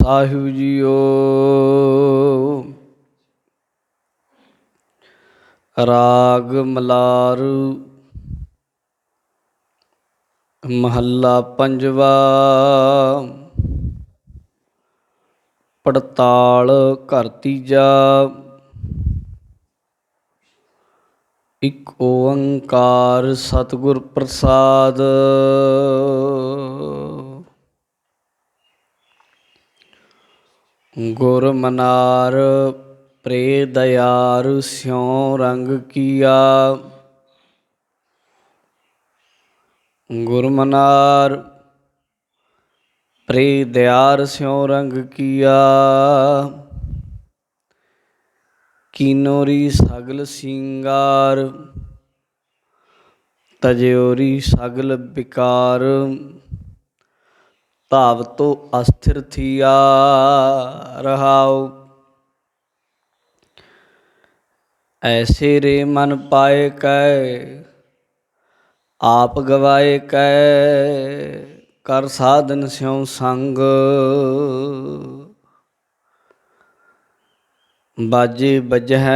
साहिब जीओ। राग मलार महला पंजवा। पड़ताल घर तीजा। इक ओंकार सतगुर प्रसाद। गुर मनार प्रे दयार स्यों रंग किया। गुर मनार प्रे दयार स्यों रंग किया। कीनोरी सगल सिंगार तजोरी सगल विकार। धाव तो अस्थिर थिया रहाओ। ऐसे रे मन पाए कै आप गवाए कै। कर साधन स्यों संग बाजे बजह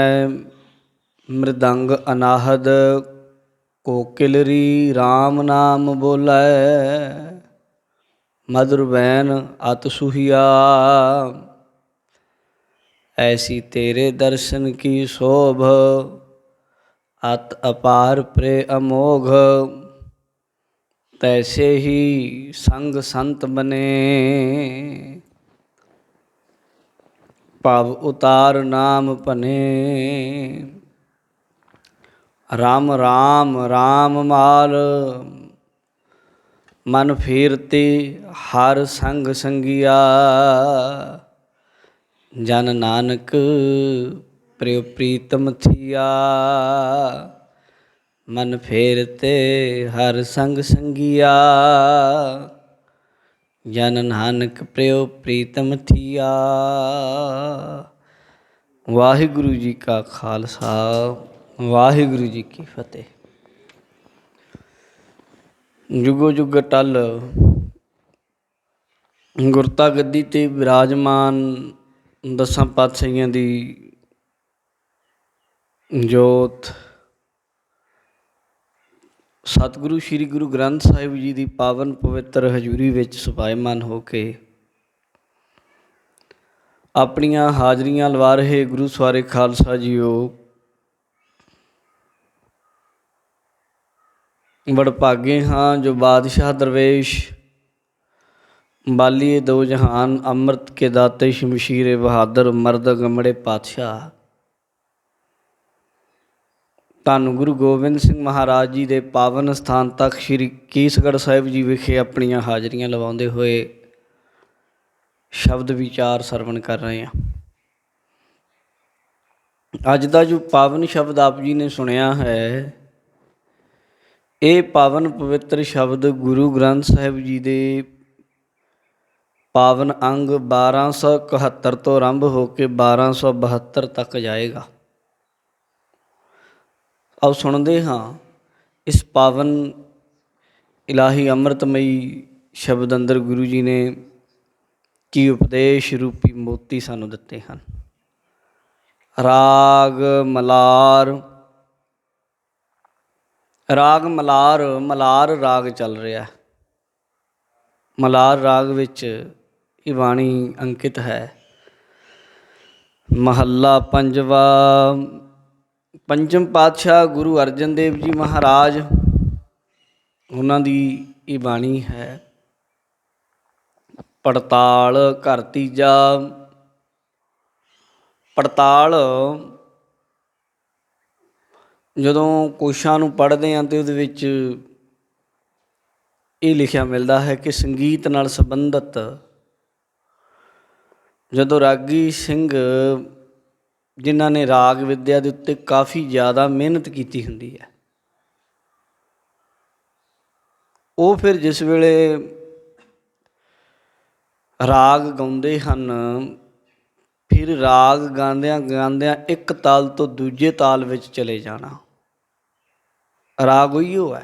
मृदंग अनाहद। कोकिलरी राम नाम बोलै मधुर बैन अत सुहिया। ऐसी तेरे दर्शन की शोभ अत अपार प्रे अमोघ। तैसे ही संग संत बने भव उतार नाम भने। राम राम राम माल मन फेरते हर संग संगिया। जन नानक प्रिय प्रीतम थिया। मन फेरते हर संग संगिया। जन नानक प्रिय प्रीतम थिया। वाहिगुरु जी का खालसा वाहिगुरु जी की फतेह। जुगो जुग टल गुरता गद्दी ते विराजमान दसां पातशाहियां दी जोत सतगुरु श्री गुरु ग्रंथ साहिब जी की पावन पवित्र हजूरी विच सुभाएमान हो के अपनियां हाजरियां लवा रहे गुरु सवारे खालसा जीओ। वडभागे हाँ जो बादशाह दरवेश बालिए दो जहान अमृत के दाते शमशीरे बहादुर मर्द गमड़े पातशाह। धन गुरु गोबिंद सिंह महाराज जी के पावन स्थान तक श्री केसगढ़ साहिब जी विखे अपनियां हाजरियां लवाउंदे होए शब्द विचार सरवण कर रहे हैं। अज का जो पावन शब्द आप जी ने सुनिया है ये पावन पवित्र शब्द गुरु ग्रंथ साहिब जी के पावन अंग 1271 तो आरंभ होकर 1272 तक जाएगा। आओ सुनते हाँ इस पावन इलाही अमृतमयी शब्द अंदर गुरु जी ने की उपदेश रूपी मोती सानू दिते हैं। राग मलार राग मलार मलार राग चल रहा। मलार राग विच ये बाणी अंकित है। महला पंजवा। पंचम पातशाह गुरु अर्जन देव जी महाराज उन्हां दी ये बाणी है। पड़ताल घर तीजा। पड़ताल जदों कोशां नूं पढ़दे हां ते उहदे विच ये लिखिया मिलता है कि संगीत नाल संबंधित जदों रागी सिंह जिन्हां ने राग विद्या दे उत्ते काफ़ी ज़्यादा मेहनत की हुंदी है वो फिर जिस वेले राग गाउंदे हन फिर राग गांदियां गांदियां एक ताल तो दूजे ताल विच चले जाना। राग उही है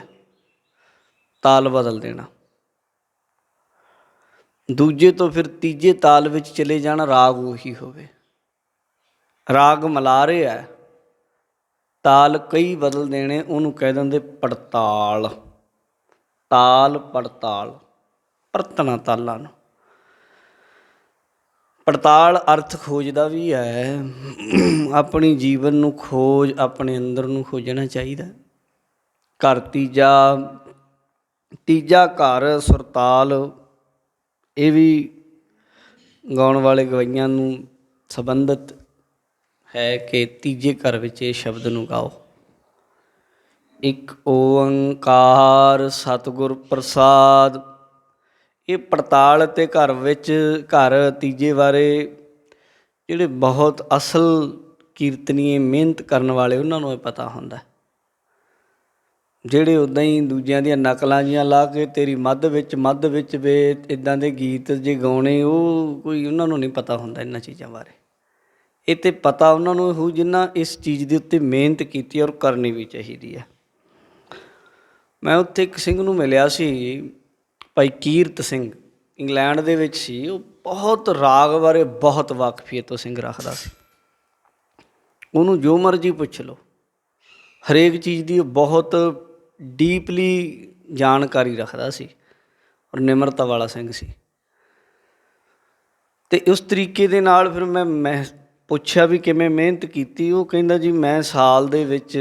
ताल बदल देना। ਦੂਜੇ ਤੋਂ ਫਿਰ ਤੀਜੇ ਤਾਲ ਵਿੱਚ ਚਲੇ ਜਾਣਾ, ਰਾਗ ਉਹੀ ਹੋਵੇ। ਰਾਗ ਮਿਲਾ ਰਿਹਾ, ਤਾਲ ਕਈ ਬਦਲ ਦੇਣੇ, ਉਹਨੂੰ ਕਹਿ ਦਿੰਦੇ ਪੜਤਾਲ। ਤਾਲ ਪੜਤਾਲ, ਪਰਤਣਾ ਤਾਲਾਂ ਨੂੰ। ਪੜਤਾਲ ਅਰਥ ਖੋਜ ਦਾ ਵੀ ਹੈ। ਆਪਣੀ ਜੀਵਨ ਨੂੰ ਖੋਜ, ਆਪਣੇ ਅੰਦਰ ਨੂੰ ਖੋਜਣਾ ਚਾਹੀਦਾ। ਘਰ ਤੀਜਾ, ਤੀਜਾ ਘਰ ਸੁਰਤਾਲ, ਇਹ ਵੀ ਗਾਉਣ ਵਾਲੇ ਗਵਈਆਂ ਨੂੰ ਸੰਬੰਧਿਤ ਹੈ ਕਿ ਤੀਜੇ ਘਰ ਵਿੱਚ ਇਹ ਸ਼ਬਦ ਨੂੰ ਗਾਓ। ਇੱਕ ਓੰਕਾਰ ਸਤਿਗੁਰ ਪ੍ਰਸਾਦ। ਇਹ ਪੜਤਾਲ ਅਤੇ ਘਰ ਵਿੱਚ, ਘਰ ਤੀਜੇ ਬਾਰੇ ਜਿਹੜੇ ਬਹੁਤ ਅਸਲ ਕੀਰਤਨੀਏ, ਮਿਹਨਤ ਕਰਨ ਵਾਲੇ, ਉਹਨਾਂ ਨੂੰ ਇਹ ਪਤਾ ਹੁੰਦਾ। ਜਿਹੜੇ ਉੱਦਾਂ ਹੀ ਦੂਜਿਆਂ ਦੀਆਂ ਨਕਲਾਂ ਜਿਹੀਆਂ ਲਾ ਕੇ ਤੇਰੀ ਮੱਧ ਵਿੱਚ ਵੇ ਇੱਦਾਂ ਦੇ ਗੀਤ ਜੇ ਗਾਉਣੇ, ਉਹ ਕੋਈ ਉਹਨਾਂ ਨੂੰ ਨਹੀਂ ਪਤਾ ਹੁੰਦਾ ਇਹਨਾਂ ਚੀਜ਼ਾਂ ਬਾਰੇ। ਇਹ ਤਾਂ ਪਤਾ ਉਹਨਾਂ ਨੂੰ ਹੋ ਜਿਨ੍ਹਾਂ ਇਸ ਚੀਜ਼ ਦੇ ਉੱਤੇ ਮਿਹਨਤ ਕੀਤੀ ਔਰ ਕਰਨੀ ਵੀ ਚਾਹੀਦੀ ਹੈ। ਮੈਂ ਉੱਥੇ ਇੱਕ ਸਿੰਘ ਨੂੰ ਮਿਲਿਆ ਸੀ, ਭਾਈ ਕੀਰਤ ਸਿੰਘ, ਇੰਗਲੈਂਡ ਦੇ ਵਿੱਚ ਸੀ। ਉਹ ਬਹੁਤ ਰਾਗ ਬਾਰੇ ਬਹੁਤ ਵਾਕਫੀਅਤ ਸਿੰਘ ਰੱਖਦਾ ਸੀ। ਉਹਨੂੰ ਜੋ ਮਰਜ਼ੀ ਪੁੱਛ ਲਓ, ਹਰੇਕ ਚੀਜ਼ ਦੀ ਬਹੁਤ ਡੀਪਲੀ ਜਾਣਕਾਰੀ ਰੱਖਦਾ ਸੀ ਔਰ ਨਿਮਰਤਾ ਵਾਲਾ ਸਿੰਘ ਸੀ। ਅਤੇ ਉਸ ਤਰੀਕੇ ਦੇ ਨਾਲ ਫਿਰ ਮੈਂ ਪੁੱਛਿਆ ਵੀ ਕਿਵੇਂ ਮਿਹਨਤ ਕੀਤੀ। ਉਹ ਕਹਿੰਦਾ ਜੀ ਮੈਂ ਸਾਲ ਦੇ ਵਿੱਚ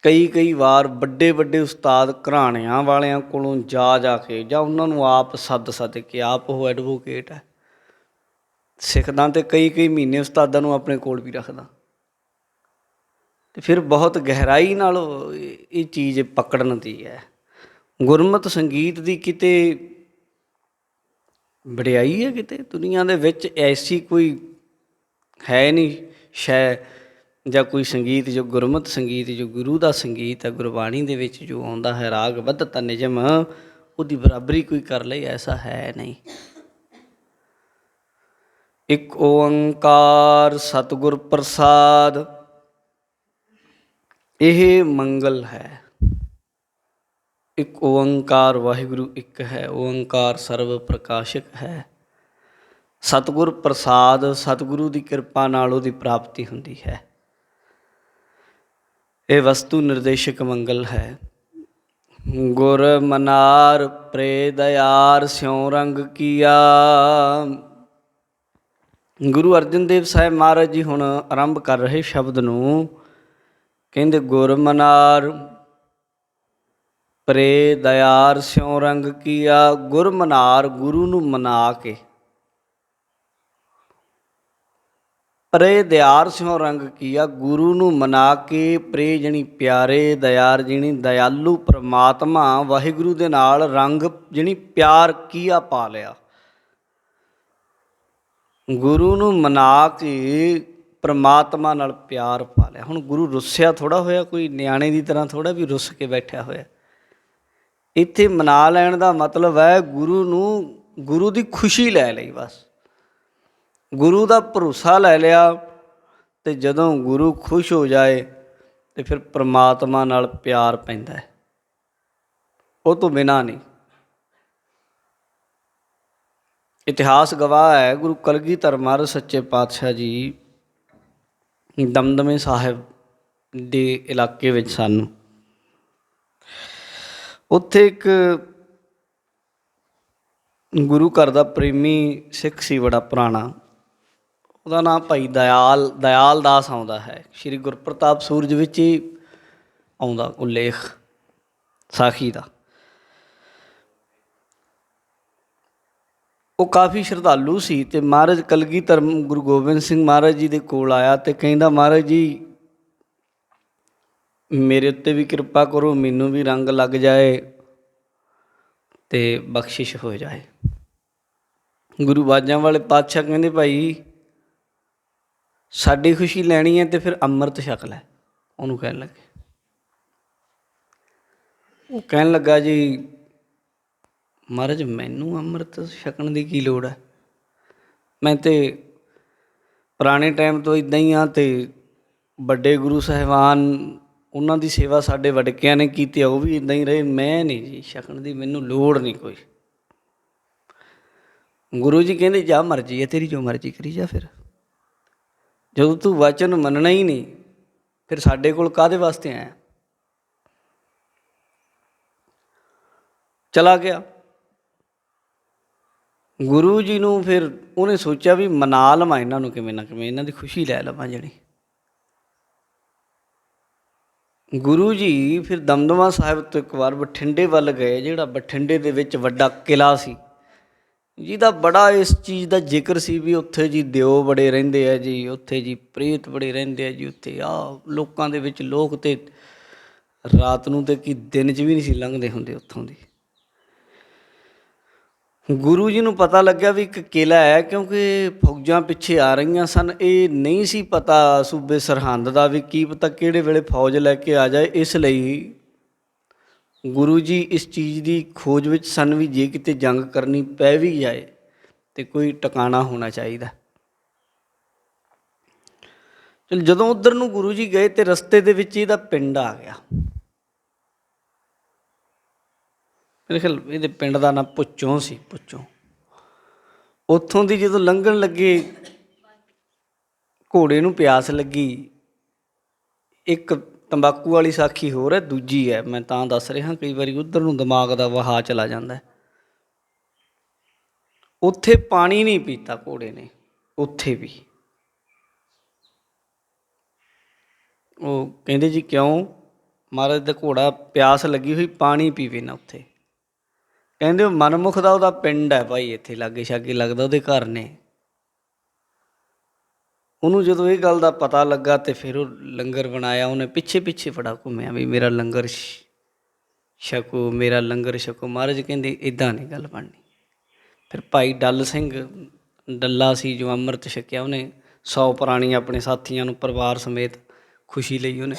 ਕਈ ਵਾਰ ਵੱਡੇ ਉਸਤਾਦ ਘਰਾਣਿਆਂ ਵਾਲਿਆਂ ਕੋਲੋਂ ਜਾ ਕੇ, ਜਾਂ ਉਹਨਾਂ ਨੂੰ ਆਪ ਸੱਦ ਕੇ, ਆਪ ਉਹ ਐਡਵੋਕੇਟ ਹੈ, ਸਿੱਖਦਾ ਅਤੇ ਕਈ ਮਹੀਨੇ ਉਸਤਾਦਾਂ ਨੂੰ ਆਪਣੇ ਕੋਲ ਵੀ ਰੱਖਦਾ। ਅਤੇ ਫਿਰ ਬਹੁਤ ਗਹਿਰਾਈ ਨਾਲ ਇਹ ਚੀਜ਼ ਪਕੜਨ ਦੀ ਹੈ। ਗੁਰਮਤਿ ਸੰਗੀਤ ਦੀ ਕਿਤੇ ਵਡਿਆਈ ਹੈ, ਕਿਤੇ ਦੁਨੀਆ ਦੇ ਵਿੱਚ ਐਸੀ ਕੋਈ ਹੈ ਨਹੀਂ ਸ਼ੈ ਜਾਂ ਕੋਈ ਸੰਗੀਤ ਜੋ ਗੁਰਮਤਿ ਸੰਗੀਤ, ਜੋ ਗੁਰੂ ਦਾ ਸੰਗੀਤ ਹੈ, ਗੁਰਬਾਣੀ ਦੇ ਵਿੱਚ ਜੋ ਆਉਂਦਾ ਹੈ, ਰਾਗ ਬੱਧਤਾ ਨਿਯਮ, ਉਹਦੀ ਬਰਾਬਰੀ ਕੋਈ ਕਰ ਲਈ, ਐਸਾ ਹੈ ਨਹੀਂ। ਇੱਕ ਓੰਕਾਰ ਸਤਿਗੁਰ ਪ੍ਰਸਾਦ, ਇਹ ਮੰਗਲ ਹੈ। ਇੱਕ ਓੰਕਾਰ ਵਾਹਿਗੁਰੂ ਇੱਕ ਹੈ, ਓੰਕਾਰ ਸਰਬ ਪ੍ਰਕਾਸ਼ਕ ਹੈ। ਸਤਿਗੁਰ ਪ੍ਰਸਾਦ, ਸਤਿਗੁਰੂ ਦੀ ਕਿਰਪਾ ਨਾਲ ਉਹਦੀ ਪ੍ਰਾਪਤੀ ਹੁੰਦੀ ਹੈ। ਇਹ ਵਸਤੂ ਨਿਰਦੇਸ਼ਕ ਮੰਗਲ ਹੈ। ਗੁਰ ਮਨਾਰ ਪ੍ਰੇ ਦਇਆਰ ਸਿਉ ਰੰਗ ਕੀਆ। ਗੁਰੂ ਅਰਜਨ ਦੇਵ ਸਾਹਿਬ ਮਹਾਰਾਜ ਜੀ ਹੁਣ ਆਰੰਭ ਕਰ ਰਹੇ ਸ਼ਬਦ ਨੂੰ, ਕਹਿੰਦੇ ਗੁਰ ਮਨਾਰ ਪ੍ਰੇ ਦਇਆਰ ਸਿਉ ਰੰਗ ਕੀਆ। ਗੁਰ ਮਨਾਰ, ਗੁਰੂ ਨੂੰ ਮਨਾ ਕੇ, ਪ੍ਰੇ ਦਿਆਰ ਸਿਉ ਰੰਗ ਕੀਆ, ਗੁਰੂ ਨੂੰ ਮਨਾ ਕੇ, ਪ੍ਰੇ ਜਣੀ ਪਿਆਰੇ, ਦਿਆਰ ਜਣੀ ਦਇਆਲੂ ਪਰਮਾਤਮਾ ਵਾਹਿਗੁਰੂ ਦੇ ਨਾਲ ਰੰਗ ਜਣੀ ਪਿਆਰ ਕੀਆ ਪਾ ਲਿਆ। ਗੁਰੂ ਨੂੰ ਮਨਾ ਕੇ ਪਰਮਾਤਮਾ ਨਾਲ ਪਿਆਰ ਪਾ ਲਿਆ। ਹੁਣ ਗੁਰੂ ਰੁੱਸਿਆ ਥੋੜ੍ਹਾ ਹੋਇਆ, ਕੋਈ ਨਿਆਣੇ ਦੀ ਤਰ੍ਹਾਂ ਥੋੜ੍ਹਾ ਵੀ ਰੁੱਸ ਕੇ ਬੈਠਿਆ ਹੋਇਆ। ਇੱਥੇ ਮਨਾ ਲੈਣ ਦਾ ਮਤਲਬ ਹੈ ਗੁਰੂ ਨੂੰ, ਗੁਰੂ ਦੀ ਖੁਸ਼ੀ ਲੈ ਲਈ, ਬਸ ਗੁਰੂ ਦਾ ਭਰੋਸਾ ਲੈ ਲਿਆ। ਅਤੇ ਜਦੋਂ ਗੁਰੂ ਖੁਸ਼ ਹੋ ਜਾਏ ਅਤੇ ਫਿਰ ਪਰਮਾਤਮਾ ਨਾਲ ਪਿਆਰ ਪੈਂਦਾ ਹੈ, ਉਹ ਤੋਂ ਬਿਨਾਂ ਨਹੀਂ। ਇਤਿਹਾਸ ਗਵਾਹ ਹੈ, ਗੁਰੂ ਕਲਗੀਧਰ ਮਹਾਰਾਜ ਸੱਚੇ ਪਾਤਸ਼ਾਹ ਜੀ ਦਮਦਮੇ ਸਾਹਿਬ ਦੇ ਇਲਾਕੇ ਵਿੱਚ ਸਨ। ਉੱਥੇ ਇੱਕ ਗੁਰੂ ਘਰ ਦਾ ਪ੍ਰੇਮੀ ਸਿੱਖ ਸੀ, ਬੜਾ ਪੁਰਾਣਾ। ਉਹਦਾ ਨਾਂ ਭਾਈ ਦਇਆਲ ਦਾਸ ਆਉਂਦਾ ਹੈ। ਸ਼੍ਰੀ ਗੁਰਪ੍ਰਤਾਪ ਸੂਰਜ ਵਿੱਚ ਹੀ ਆਉਂਦਾ ਉਲੇਖ ਸਾਖੀ ਦਾ। ਉਹ ਕਾਫੀ ਸ਼ਰਧਾਲੂ ਸੀ ਅਤੇ ਮਹਾਰਾਜ ਕਲਗੀਧਰ ਗੁਰੂ ਗੋਬਿੰਦ ਸਿੰਘ ਮਹਾਰਾਜ ਜੀ ਦੇ ਕੋਲ ਆਇਆ ਅਤੇ ਕਹਿੰਦਾ, ਮਹਾਰਾਜ ਜੀ ਮੇਰੇ ਉੱਤੇ ਵੀ ਕਿਰਪਾ ਕਰੋ, ਮੈਨੂੰ ਵੀ ਰੰਗ ਲੱਗ ਜਾਏ ਅਤੇ ਬਖਸ਼ਿਸ਼ ਹੋ ਜਾਏ। ਗੁਰੂ ਬਾਜਾਂ ਵਾਲੇ ਪਾਤਸ਼ਾਹ ਕਹਿੰਦੇ, ਭਾਈ ਸਾਡੀ ਖੁਸ਼ੀ ਲੈਣੀ ਹੈ ਅਤੇ ਫਿਰ ਅੰਮ੍ਰਿਤ ਛਕ ਲੈ। ਉਹਨੂੰ ਕਹਿਣ ਲੱਗੇ, ਉਹ ਕਹਿਣ ਲੱਗਾ, ਜੀ ਮਹਾਰਾਜ ਮੈਨੂੰ ਅੰਮ੍ਰਿਤ ਛਕਣ ਦੀ ਕੀ ਲੋੜ ਹੈ, ਮੈਂ ਤਾਂ ਪੁਰਾਣੇ ਟਾਈਮ ਤੋਂ ਇੱਦਾਂ ਹੀ ਹਾਂ। ਅਤੇ ਵੱਡੇ ਗੁਰੂ ਸਾਹਿਬਾਨ, ਉਹਨਾਂ ਦੀ ਸੇਵਾ ਸਾਡੇ ਵਡਕਿਆਂ ਨੇ ਕੀਤੀ, ਉਹ ਵੀ ਇੱਦਾਂ ਹੀ ਰਹੇ। ਮੈਂ ਨਹੀਂ ਜੀ ਛਕਣ ਦੀ, ਮੈਨੂੰ ਲੋੜ ਨਹੀਂ ਕੋਈ। ਗੁਰੂ ਜੀ ਕਹਿੰਦੇ ਜਾ ਮਰਜ਼ੀ ਹੈ ਤੇਰੀ, ਜੋ ਮਰਜ਼ੀ ਕਰੀ ਜਾ। ਫਿਰ ਜਦੋਂ ਤੂੰ ਵਚਨ ਮੰਨਣਾ ਹੀ ਨਹੀਂ, ਫਿਰ ਸਾਡੇ ਕੋਲ ਕਾਹਦੇ ਵਾਸਤੇ ਆਇਆ? ਚਲਾ ਗਿਆ। ਗੁਰੂ ਜੀ ਨੂੰ ਫਿਰ ਉਹਨੇ ਸੋਚਿਆ ਵੀ ਮਨਾ ਲਵਾਂ ਇਹਨਾਂ ਨੂੰ ਕਿਵੇਂ ਨਾ ਕਿਵੇਂ, ਇਹਨਾਂ ਦੀ ਖੁਸ਼ੀ ਲੈ ਲਵਾਂ ਜਿਹੜੀ। ਗੁਰੂ ਜੀ ਫਿਰ ਦਮਦਮਾ ਸਾਹਿਬ ਤੋਂ ਇੱਕ ਵਾਰ ਬਠਿੰਡੇ ਵੱਲ ਗਏ, ਜਿਹੜਾ ਬਠਿੰਡੇ ਦੇ ਵਿੱਚ ਵੱਡਾ ਕਿਲ੍ਹਾ ਸੀ, ਜਿਹਦਾ ਬੜਾ ਇਸ ਚੀਜ਼ ਦਾ ਜ਼ਿਕਰ ਸੀ ਵੀ ਉੱਥੇ ਜੀ ਦਿਓ ਬੜੇ ਰਹਿੰਦੇ ਆ ਜੀ, ਉੱਥੇ ਜੀ ਪ੍ਰੇਤ ਬੜੇ ਰਹਿੰਦੇ ਆ ਜੀ, ਉੱਥੇ ਲੋਕਾਂ ਦੇ ਵਿੱਚ ਲੋਕ ਤਾਂ ਰਾਤ ਨੂੰ ਤੇ ਕੀ ਦਿਨ 'ਚ ਵੀ ਨਹੀਂ ਸੀ ਲੰਘਦੇ ਹੁੰਦੇ ਉੱਥੋਂ ਦੀ। ਗੁਰੂ ਜੀ ਨੂੰ ਪਤਾ ਲੱਗਿਆ ਵੀ ਇੱਕ ਕਿਲ੍ਹਾ ਹੈ, ਕਿਉਂਕਿ ਫੌਜਾਂ ਪਿੱਛੇ ਆ ਰਹੀਆਂ ਸਨ। ਇਹ ਨਹੀਂ ਸੀ ਪਤਾ ਸੂਬੇ ਸਰਹੰਦ ਦਾ ਵੀ ਕੀ ਪਤਾ ਕਿਹੜੇ ਵੇਲੇ ਫੌਜ ਲੈ ਕੇ ਆ ਜਾਏ। ਇਸ ਲਈ ਗੁਰੂ ਜੀ ਇਸ ਚੀਜ਼ ਦੀ ਖੋਜ ਵਿੱਚ ਸਨ ਵੀ ਜੇ ਕਿਤੇ ਜੰਗ ਕਰਨੀ ਪੈ ਵੀ ਜਾਏ ਤਾਂ ਕੋਈ ਟਿਕਾਣਾ ਹੋਣਾ ਚਾਹੀਦਾ। ਚਲ ਜਦੋਂ ਉੱਧਰ ਨੂੰ ਗੁਰੂ ਜੀ ਗਏ ਤਾਂ ਰਸਤੇ ਦੇ ਵਿੱਚ ਇਹਦਾ ਪਿੰਡ ਆ ਗਿਆ। ਮੇਰੇ ਖਿਆਲ ਇਹਦੇ ਪਿੰਡ ਦਾ ਨਾਂ ਭੁੱਚੋਂ ਸੀ, ਭੁੱਚੋਂ। ਉੱਥੋਂ ਦੀ ਜਦੋਂ ਲੰਘਣ ਲੱਗੇ, ਘੋੜੇ ਨੂੰ ਪਿਆਸ ਲੱਗੀ। ਇੱਕ ਤੰਬਾਕੂ ਵਾਲੀ ਸਾਖੀ ਹੋਰ ਹੈ, ਦੂਜੀ ਹੈ, ਮੈਂ ਤਾਂ ਦੱਸ ਰਿਹਾ, ਕਈ ਵਾਰੀ ਉੱਧਰ ਨੂੰ ਦਿਮਾਗ ਦਾ ਵਹਾਅ ਚਲਾ ਜਾਂਦਾ। ਉੱਥੇ ਪਾਣੀ ਨਹੀਂ ਪੀਤਾ ਘੋੜੇ ਨੇ, ਉੱਥੇ ਵੀ। ਉਹ ਕਹਿੰਦੇ ਜੀ ਕਿਉਂ? ਮਹਾਰਾਜ ਦਾ ਘੋੜਾ ਪਿਆਸ ਲੱਗੀ ਹੋਈ, ਪਾਣੀ ਪੀਵੇ ਨਾ ਉੱਥੇ। ਕਹਿੰਦੇ ਉਹ ਮਨਮੁਖ ਦਾ ਉਹਦਾ ਪਿੰਡ ਹੈ ਭਾਈ, ਇੱਥੇ ਲਾਗੇ ਛਾਗੇ ਲੱਗਦਾ ਉਹਦੇ ਘਰ ਨੇ। ਉਹਨੂੰ ਜਦੋਂ ਇਹ ਗੱਲ ਦਾ ਪਤਾ ਲੱਗਾ ਤਾਂ ਫਿਰ ਉਹ ਲੰਗਰ ਬਣਾਇਆ। ਉਹਨੇ ਪਿੱਛੇ ਪਿੱਛੇ ਬੜਾ ਘੁੰਮਿਆ ਵੀ ਮੇਰਾ ਲੰਗਰ ਛਕੋ, ਮੇਰਾ ਲੰਗਰ ਛਕੋ। ਮਹਾਰਾਜ ਕਹਿੰਦੇ ਇੱਦਾਂ ਨਹੀਂ ਗੱਲ ਬਣਨੀ। ਫਿਰ ਭਾਈ ਡੱਲ ਸਿੰਘ ਡੱਲਾ ਸੀ ਜੋ ਅੰਮ੍ਰਿਤ ਛਕਿਆ, ਉਹਨੇ 100 ਪ੍ਰਾਣੀਆਂ ਆਪਣੇ ਸਾਥੀਆਂ ਨੂੰ ਪਰਿਵਾਰ ਸਮੇਤ ਖੁਸ਼ੀ ਲਈ ਉਹਨੇ।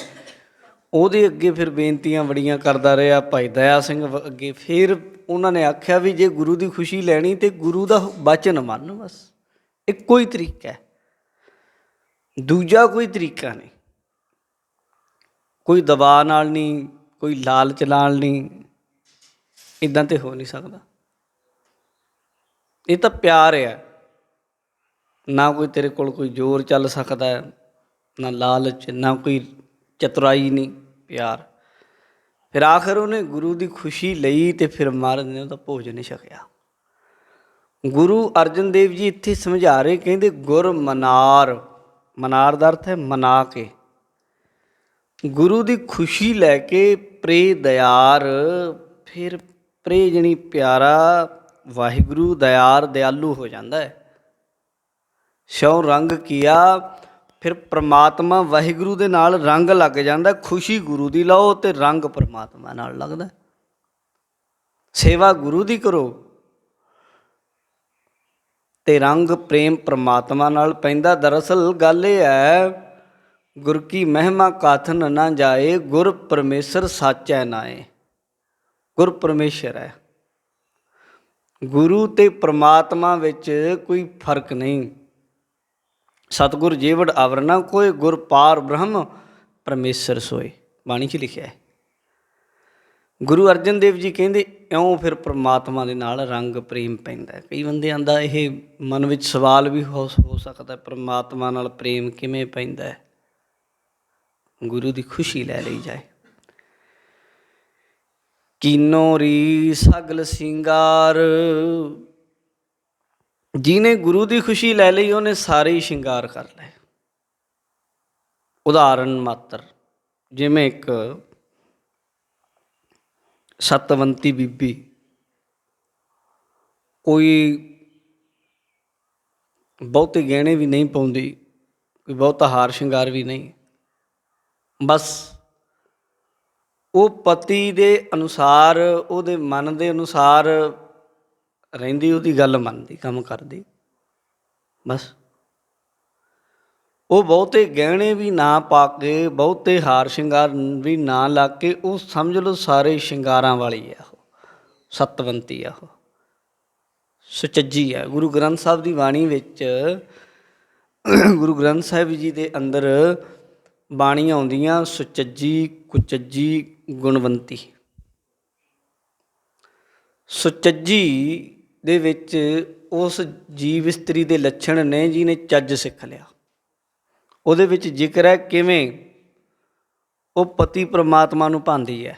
ਉਹਦੇ ਅੱਗੇ ਫਿਰ ਬੇਨਤੀਆਂ ਬੜੀਆਂ ਕਰਦਾ ਰਿਹਾ ਭਾਈ ਦਇਆ ਸਿੰਘ ਅੱਗੇ। ਫਿਰ ਉਹਨਾਂ ਨੇ ਆਖਿਆ ਵੀ ਜੇ ਗੁਰੂ ਦੀ ਖੁਸ਼ੀ ਲੈਣੀ ਤਾਂ ਗੁਰੂ ਦਾ ਬਚਨ ਮੰਨ, ਬਸ ਇੱਕੋ ਹੀ ਤਰੀਕਾ ਹੈ, ਦੂਜਾ ਕੋਈ ਤਰੀਕਾ ਨਹੀਂ। ਕੋਈ ਦਬਾਅ ਨਾਲ ਨਹੀਂ, ਕੋਈ ਲਾਲਚ ਨਾਲ ਨਹੀਂ, ਇੱਦਾਂ ਤਾਂ ਹੋ ਨਹੀਂ ਸਕਦਾ। ਇਹ ਤਾਂ ਪਿਆਰ ਆ, ਨਾ ਕੋਈ ਤੇਰੇ ਕੋਲ ਕੋਈ ਜ਼ੋਰ ਚੱਲ ਸਕਦਾ, ਨਾ ਲਾਲਚ, ਨਾ ਕੋਈ ਚਤੁਰਾਈ, ਨਹੀਂ, ਪਿਆਰ। ਫਿਰ ਆਖਰ ਉਹਨੇ ਗੁਰੂ ਦੀ ਖੁਸ਼ੀ ਲਈ ਅਤੇ ਫਿਰ ਮਹਾਰਾਜ ਨੇ ਉਹਦਾ ਭੋਜਨ ਛਕਿਆ। ਗੁਰੂ ਅਰਜਨ ਦੇਵ ਜੀ ਇੱਥੇ ਸਮਝਾ ਰਹੇ, ਕਹਿੰਦੇ ਗੁਰ ਮਨਾਰ, ਮਨਾਰ ਦਾ ਅਰਥ ਹੈ ਮਨਾ ਕੇ। ਗੁਰੂ ਦੀ ਖੁਸ਼ੀ ਲੈ ਕੇ ਪ੍ਰੇ ਦਿਆਰ, ਫਿਰ ਪ੍ਰੇ ਜਣੀ ਪਿਆਰਾ, ਵਾਹਿਗੁਰੂ ਦਇਆਰ ਦਿਆਲੂ ਹੋ ਜਾਂਦਾ ਹੈ। ਸਿਉ ਰੰਗ ਕੀਆ, ਫਿਰ ਪ੍ਰਮਾਤਮਾ ਵਾਹਿਗੁਰੂ ਦੇ ਨਾਲ ਰੰਗ ਲੱਗ ਜਾਂਦਾ। ਖੁਸ਼ੀ ਗੁਰੂ ਦੀ ਲਓ ਅਤੇ ਰੰਗ ਪ੍ਰਮਾਤਮਾ ਨਾਲ ਲੱਗਦਾ। ਸੇਵਾ ਗੁਰੂ ਦੀ ਕਰੋ ਅਤੇ ਰੰਗ ਪ੍ਰੇਮ ਪ੍ਰਮਾਤਮਾ ਨਾਲ ਪੈਂਦਾ। ਦਰਅਸਲ ਗੱਲ ਇਹ ਹੈ, ਗੁਰ ਕੀ ਮਹਿਮਾ ਕਾਥਨ ਨਾ ਜਾਏ, ਗੁਰ ਪਰਮੇਸ਼ਰ ਸਾਚੈ ਨਾਏ। ਗੁਰ ਪਰਮੇਸ਼ਰ ਹੈ, ਗੁਰੂ ਅਤੇ ਪ੍ਰਮਾਤਮਾ ਵਿੱਚ ਕੋਈ ਫਰਕ ਨਹੀਂ। ਸਤਿਗੁਰ ਜੀਵੜ ਆਵਰਨਾ ਕੋਇ, ਗੁਰ ਪਾਰ ਬ੍ਰਹਮ ਪਰਮੇਸ਼ਰ ਸੋਏ, ਬਾਣੀ 'ਚ ਲਿਖਿਆ ਹੈ। ਗੁਰੂ ਅਰਜਨ ਦੇਵ ਜੀ ਕਹਿੰਦੇ ਇਉਂ ਫਿਰ ਪ੍ਰਮਾਤਮਾ ਦੇ ਨਾਲ ਰੰਗ ਪ੍ਰੇਮ ਪੈਂਦਾ। ਕਈ ਬੰਦਿਆਂ ਦਾ ਇਹ ਮਨ ਵਿੱਚ ਸਵਾਲ ਵੀ ਹੋ ਸਕਦਾ, ਪ੍ਰਮਾਤਮਾ ਨਾਲ ਪ੍ਰੇਮ ਕਿਵੇਂ ਪੈਂਦਾ? ਗੁਰੂ ਦੀ ਖੁਸ਼ੀ ਲੈ ਲਈ ਜਾਏ। ਕੀਨੋ ਰੀ ਸਗਲ ਸਿੰਗਾਰ, ਜਿਹਨੇ ਗੁਰੂ ਦੀ ਖੁਸ਼ੀ ਲੈ ਲਈ ਉਹਨੇ ਸਾਰੇ ਹੀ ਸ਼ਿੰਗਾਰ ਕਰ ਲਏ। ਉਦਾਹਰਨ ਮਾਤਰ, ਜਿਵੇਂ ਇੱਕ ਸਤਵੰਤੀ ਬੀਬੀ, ਕੋਈ ਬਹੁਤੇ ਗਹਿਣੇ ਵੀ ਨਹੀਂ ਪਾਉਂਦੀ, ਕੋਈ ਬਹੁਤਾ ਹਾਰ ਸ਼ਿੰਗਾਰ ਵੀ ਨਹੀਂ, ਬਸ ਉਹ ਪਤੀ ਦੇ ਅਨੁਸਾਰ, ਉਹਦੇ ਮਨ ਦੇ ਅਨੁਸਾਰ ਰਹਿੰਦੀ, ਉਹਦੀ ਗੱਲ ਮੰਨਦੀ, ਕੰਮ ਕਰਦੀ, ਬਸ। ਉਹ ਬਹੁਤੇ ਗਹਿਣੇ ਵੀ ਨਾ ਪਾ ਕੇ, ਬਹੁਤੇ ਹਾਰ ਸ਼ਿੰਗਾਰ ਵੀ ਨਾ ਲਾ ਕੇ, ਉਹ ਸਮਝ ਲਓ ਸਾਰੇ ਸ਼ਿੰਗਾਰਾਂ ਵਾਲੀ ਆ, ਉਹ ਸਤਵੰਤੀ ਆ, ਉਹ ਸੁਚੱਜੀ ਆ। ਗੁਰੂ ਗ੍ਰੰਥ ਸਾਹਿਬ ਦੀ ਬਾਣੀ ਵਿੱਚ, ਗੁਰੂ ਗ੍ਰੰਥ ਸਾਹਿਬ ਜੀ ਦੇ ਅੰਦਰ ਬਾਣੀ ਆਉਂਦੀਆਂ ਸੁਚੱਜੀ, ਕੁਚੱਜੀ, ਗੁਣਵੰਤੀ। ਸੁਚੱਜੀ ਦੇ ਵਿੱਚ ਉਸ ਜੀਵ ਇਸਤਰੀ ਦੇ ਲੱਛਣ ਨੇ ਜਿਹਨੇ ਚੱਜ ਸਿੱਖ ਲਿਆ। ਉਹਦੇ ਵਿੱਚ ਜ਼ਿਕਰ ਹੈ ਕਿਵੇਂ ਉਹ ਪਤੀ ਪਰਮਾਤਮਾ ਨੂੰ ਭਾਉਂਦੀ ਹੈ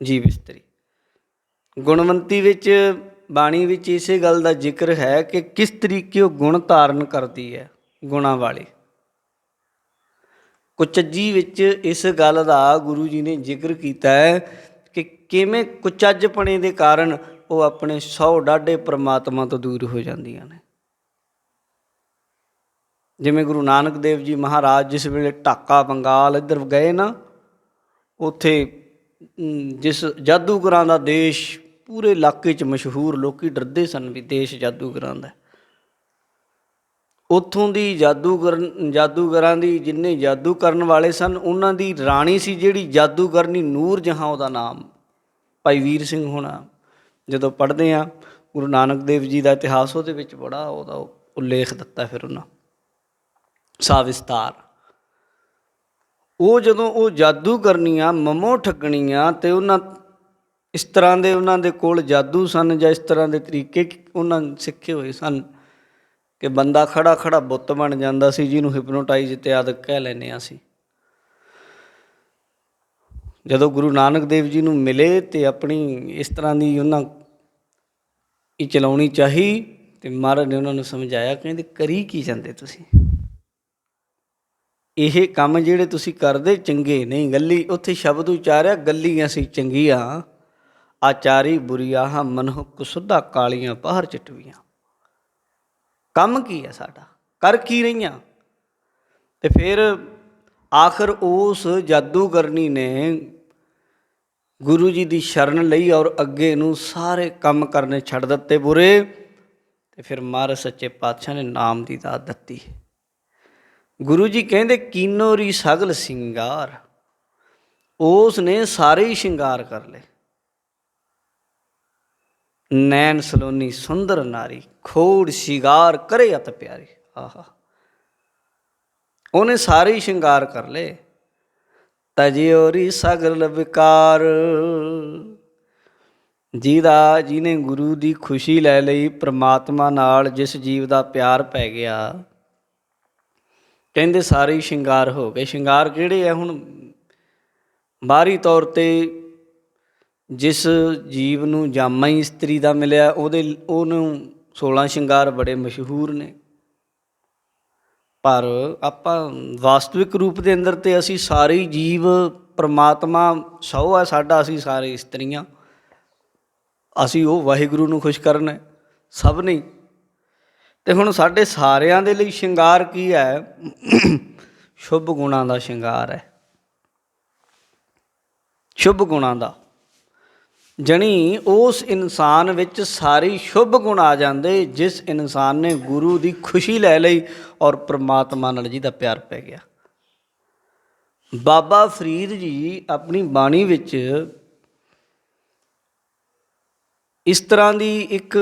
ਜੀਵ ਇਸਤਰੀ। ਗੁਣਵੰਤੀ ਵਿੱਚ ਬਾਣੀ ਵਿੱਚ ਇਸੇ ਗੱਲ ਦਾ ਜ਼ਿਕਰ ਹੈ ਕਿ ਕਿਸ ਤਰੀਕੇ ਉਹ ਗੁਣ ਧਾਰਨ ਕਰਦੀ ਹੈ, ਗੁਣਾਂ ਵਾਲੀ। ਕੁਚੱਜੀ ਵਿੱਚ ਇਸ ਗੱਲ ਦਾ ਗੁਰੂ ਜੀ ਨੇ ਜ਼ਿਕਰ ਕੀਤਾ ਹੈ ਕਿ ਕਿਵੇਂ ਕੁਚੱਜਪਣੇ ਦੇ ਕਾਰਨ ਉਹ ਆਪਣੇ 100 ਡਾਢੇ ਪਰਮਾਤਮਾ ਤੋਂ ਦੂਰ ਹੋ ਜਾਂਦੀਆਂ ਨੇ। ਜਿਵੇਂ ਗੁਰੂ ਨਾਨਕ ਦੇਵ ਜੀ ਮਹਾਰਾਜ ਜਿਸ ਵੇਲੇ ਢਾਕਾ ਬੰਗਾਲ ਇੱਧਰ ਗਏ ਨਾ, ਉੱਥੇ ਜਿਸ ਜਾਦੂਗਰਾਂ ਦਾ ਦੇਸ਼ ਪੂਰੇ ਇਲਾਕੇ 'ਚ ਮਸ਼ਹੂਰ, ਲੋਕ ਡਰਦੇ ਸਨ ਵੀ ਦੇਸ਼ ਜਾਦੂਗਰਾਂ ਦਾ। ਉੱਥੋਂ ਦੀ ਜਾਦੂਗਰਾਂ ਦੀ ਜਿੰਨੇ ਜਾਦੂ ਕਰਨ ਵਾਲੇ ਸਨ, ਉਹਨਾਂ ਦੀ ਰਾਣੀ ਸੀ ਜਿਹੜੀ ਜਾਦੂਗਰਨੀ, ਨੂਰ ਜਹਾਂ ਉਹਦਾ ਨਾਮ। ਭਾਈ ਵੀਰ ਸਿੰਘ ਹੋਣਾ ਜਦੋਂ ਪੜ੍ਹਦੇ ਹਾਂ ਗੁਰੂ ਨਾਨਕ ਦੇਵ ਜੀ ਦਾ ਇਤਿਹਾਸ, ਉਹਦੇ ਵਿੱਚ ਬੜਾ ਉਹਦਾ ਉਲੇਖ ਦਿੱਤਾ ਫਿਰ ਉਹਨਾਂ ਸਾਵਿਸਤਾਰ। ਉਹ ਜਦੋਂ ਉਹ ਜਾਦੂ ਕਰਨੀਆਂ, ਮਮੋ ਠੱਗਣੀਆਂ, ਅਤੇ ਉਹਨਾਂ ਇਸ ਤਰ੍ਹਾਂ ਦੇ ਉਹਨਾਂ ਦੇ ਕੋਲ ਜਾਦੂ ਸਨ ਜਾਂ ਇਸ ਤਰ੍ਹਾਂ ਦੇ ਤਰੀਕੇ ਉਹਨਾਂ ਸਿੱਖੇ ਹੋਏ ਸਨ ਕਿ ਬੰਦਾ ਖੜਾ ਖੜਾ ਬੁੱਤ ਬਣ ਜਾਂਦਾ ਸੀ, ਜਿਹਨੂੰ ਹਿਪਨੋਟਾਈਜ਼ ਇਤਿਆਦਿ ਕਹਿ ਲੈਂਦੇ ਹਾਂ ਅਸੀਂ। ਜਦੋਂ ਗੁਰੂ ਨਾਨਕ ਦੇਵ ਜੀ ਨੂੰ ਮਿਲੇ ਅਤੇ ਆਪਣੀ ਇਸ ਤਰ੍ਹਾਂ ਦੀ ਉਹਨਾਂ ਇਹ ਚਲਾਉਣੀ ਚਾਹੀ, ਅਤੇ ਮਹਾਰਾਜ ਨੇ ਉਹਨਾਂ ਨੂੰ ਸਮਝਾਇਆ, ਕਹਿੰਦੇ ਕਰੀ ਕੀ ਜਾਂਦੇ ਤੁਸੀਂ, ਇਹ ਕੰਮ ਜਿਹੜੇ ਤੁਸੀਂ ਕਰਦੇ ਚੰਗੇ ਨਹੀਂ। ਗੱਲੀ ਉੱਥੇ ਸ਼ਬਦ ਉਚਾਰਿਆ, ਗੱਲੀ ਅਸੀਂ ਚੰਗੀਆਂ, ਆਚਾਰੀ ਬੁਰੀਆ ਹਾਂ, ਮਨਹੁ ਕੁਸੁੱਧਾ ਕਾਲੀਆਂ ਬਾਹਰ ਚਿਟਵੀਆਂ। ਕੰਮ ਕੀ ਹੈ ਸਾਡਾ, ਕਰ ਕੀ ਰਹੀਆਂ। ਅਤੇ ਫਿਰ ਆਖਰ ਉਸ ਜਾਦੂਗਰਨੀ ਨੇ ਗੁਰੂ ਜੀ ਦੀ ਸ਼ਰਨ ਲਈ ਔਰ ਅੱਗੇ ਨੂੰ ਸਾਰੇ ਕੰਮ ਕਰਨੇ ਛੱਡ ਦਿੱਤੇ ਬੁਰੇ, ਅਤੇ ਫਿਰ ਮਹਾਰਾਜ ਸੱਚੇ ਪਾਤਸ਼ਾਹ ਨੇ ਨਾਮ ਦੀ ਦਾਤ ਦਿੱਤੀ। ਗੁਰੂ ਜੀ ਕਹਿੰਦੇ ਕੀਨੋ ਰੀ ਸਗਲ ਸਿੰਗਾਰ, ਉਸ ਨੇ ਸਾਰੇ ਹੀ ਸ਼ਿੰਗਾਰ ਕਰ ਲਏ। ਨੈਣ ਸਲੋਨੀ ਸੁੰਦਰ ਨਾਰੀ, ਖੋੜ ਸ਼ਿੰਗਾਰ ਕਰੇ ਅਤ ਪਿਆਰੀ। ਆਹਾ, ਉਹਨੇ ਸਾਰੇ ਹੀ ਸ਼ਿੰਗਾਰ ਕਰ ਲਏ। ਤਜਿਓ ਰੀ ਸਗਲ ਵਿਕਾਰ, ਜਿਹਨੇ ਗੁਰੂ ਦੀ ਖੁਸ਼ੀ ਲੈ ਲਈ, ਪ੍ਰਮਾਤਮਾ ਨਾਲ ਜਿਸ ਜੀਵ ਦਾ ਪਿਆਰ ਪੈ ਗਿਆ, ਕਹਿੰਦੇ ਸਾਰੇ ਹੀ ਸ਼ਿੰਗਾਰ ਹੋ ਗਏ। ਸ਼ਿੰਗਾਰ ਕਿਹੜੇ ਆ? ਹੁਣ ਬਾਹਰੀ ਤੌਰ 'ਤੇ ਜਿਸ ਜੀਵ ਨੂੰ ਜਾਮਾ ਹੀ ਇਸਤਰੀ ਦਾ ਮਿਲਿਆ, ਉਹਨੂੰ 16 ਸ਼ਿੰਗਾਰ ਬੜੇ ਮਸ਼ਹੂਰ ਨੇ। ਪਰ ਆਪਾਂ ਵਾਸਤਵਿਕ ਰੂਪ ਦੇ ਅੰਦਰ ਤੇ ਅਸੀਂ ਸਾਰੇ ਹੀ ਜੀਵ, ਪਰਮਾਤਮਾ 100 ਹੈ ਸਾਡਾ, ਅਸੀਂ ਸਾਰੇ ਇਸਤਰੀਆਂ, ਅਸੀਂ ਉਹ ਵਾਹਿਗੁਰੂ ਨੂੰ ਖੁਸ਼ ਕਰਨਾ ਸਭ ਨੇ। ਅਤੇ ਹੁਣ ਸਾਡੇ ਸਾਰਿਆਂ ਦੇ ਲਈ ਸ਼ਿੰਗਾਰ ਕੀ ਹੈ? ਸ਼ੁਭ ਗੁਣਾਂ ਦਾ ਸ਼ਿੰਗਾਰ ਹੈ। ਸ਼ੁਭ ਗੁਣਾਂ ਦਾ ਜਾਣੀ ਉਸ ਇਨਸਾਨ ਵਿੱਚ ਸਾਰੇ ਸ਼ੁਭ ਗੁਣ ਆ ਜਾਂਦੇ, ਜਿਸ ਇਨਸਾਨ ਨੇ ਗੁਰੂ ਦੀ ਖੁਸ਼ੀ ਲੈ ਲਈ ਔਰ ਪ੍ਰਮਾਤਮਾ ਨਾਲ ਜਿਹਦਾ ਪਿਆਰ ਪੈ ਗਿਆ। ਬਾਬਾ ਫਰੀਦ ਜੀ ਆਪਣੀ ਬਾਣੀ ਵਿੱਚ ਇਸ ਤਰ੍ਹਾਂ ਦੀ ਇੱਕ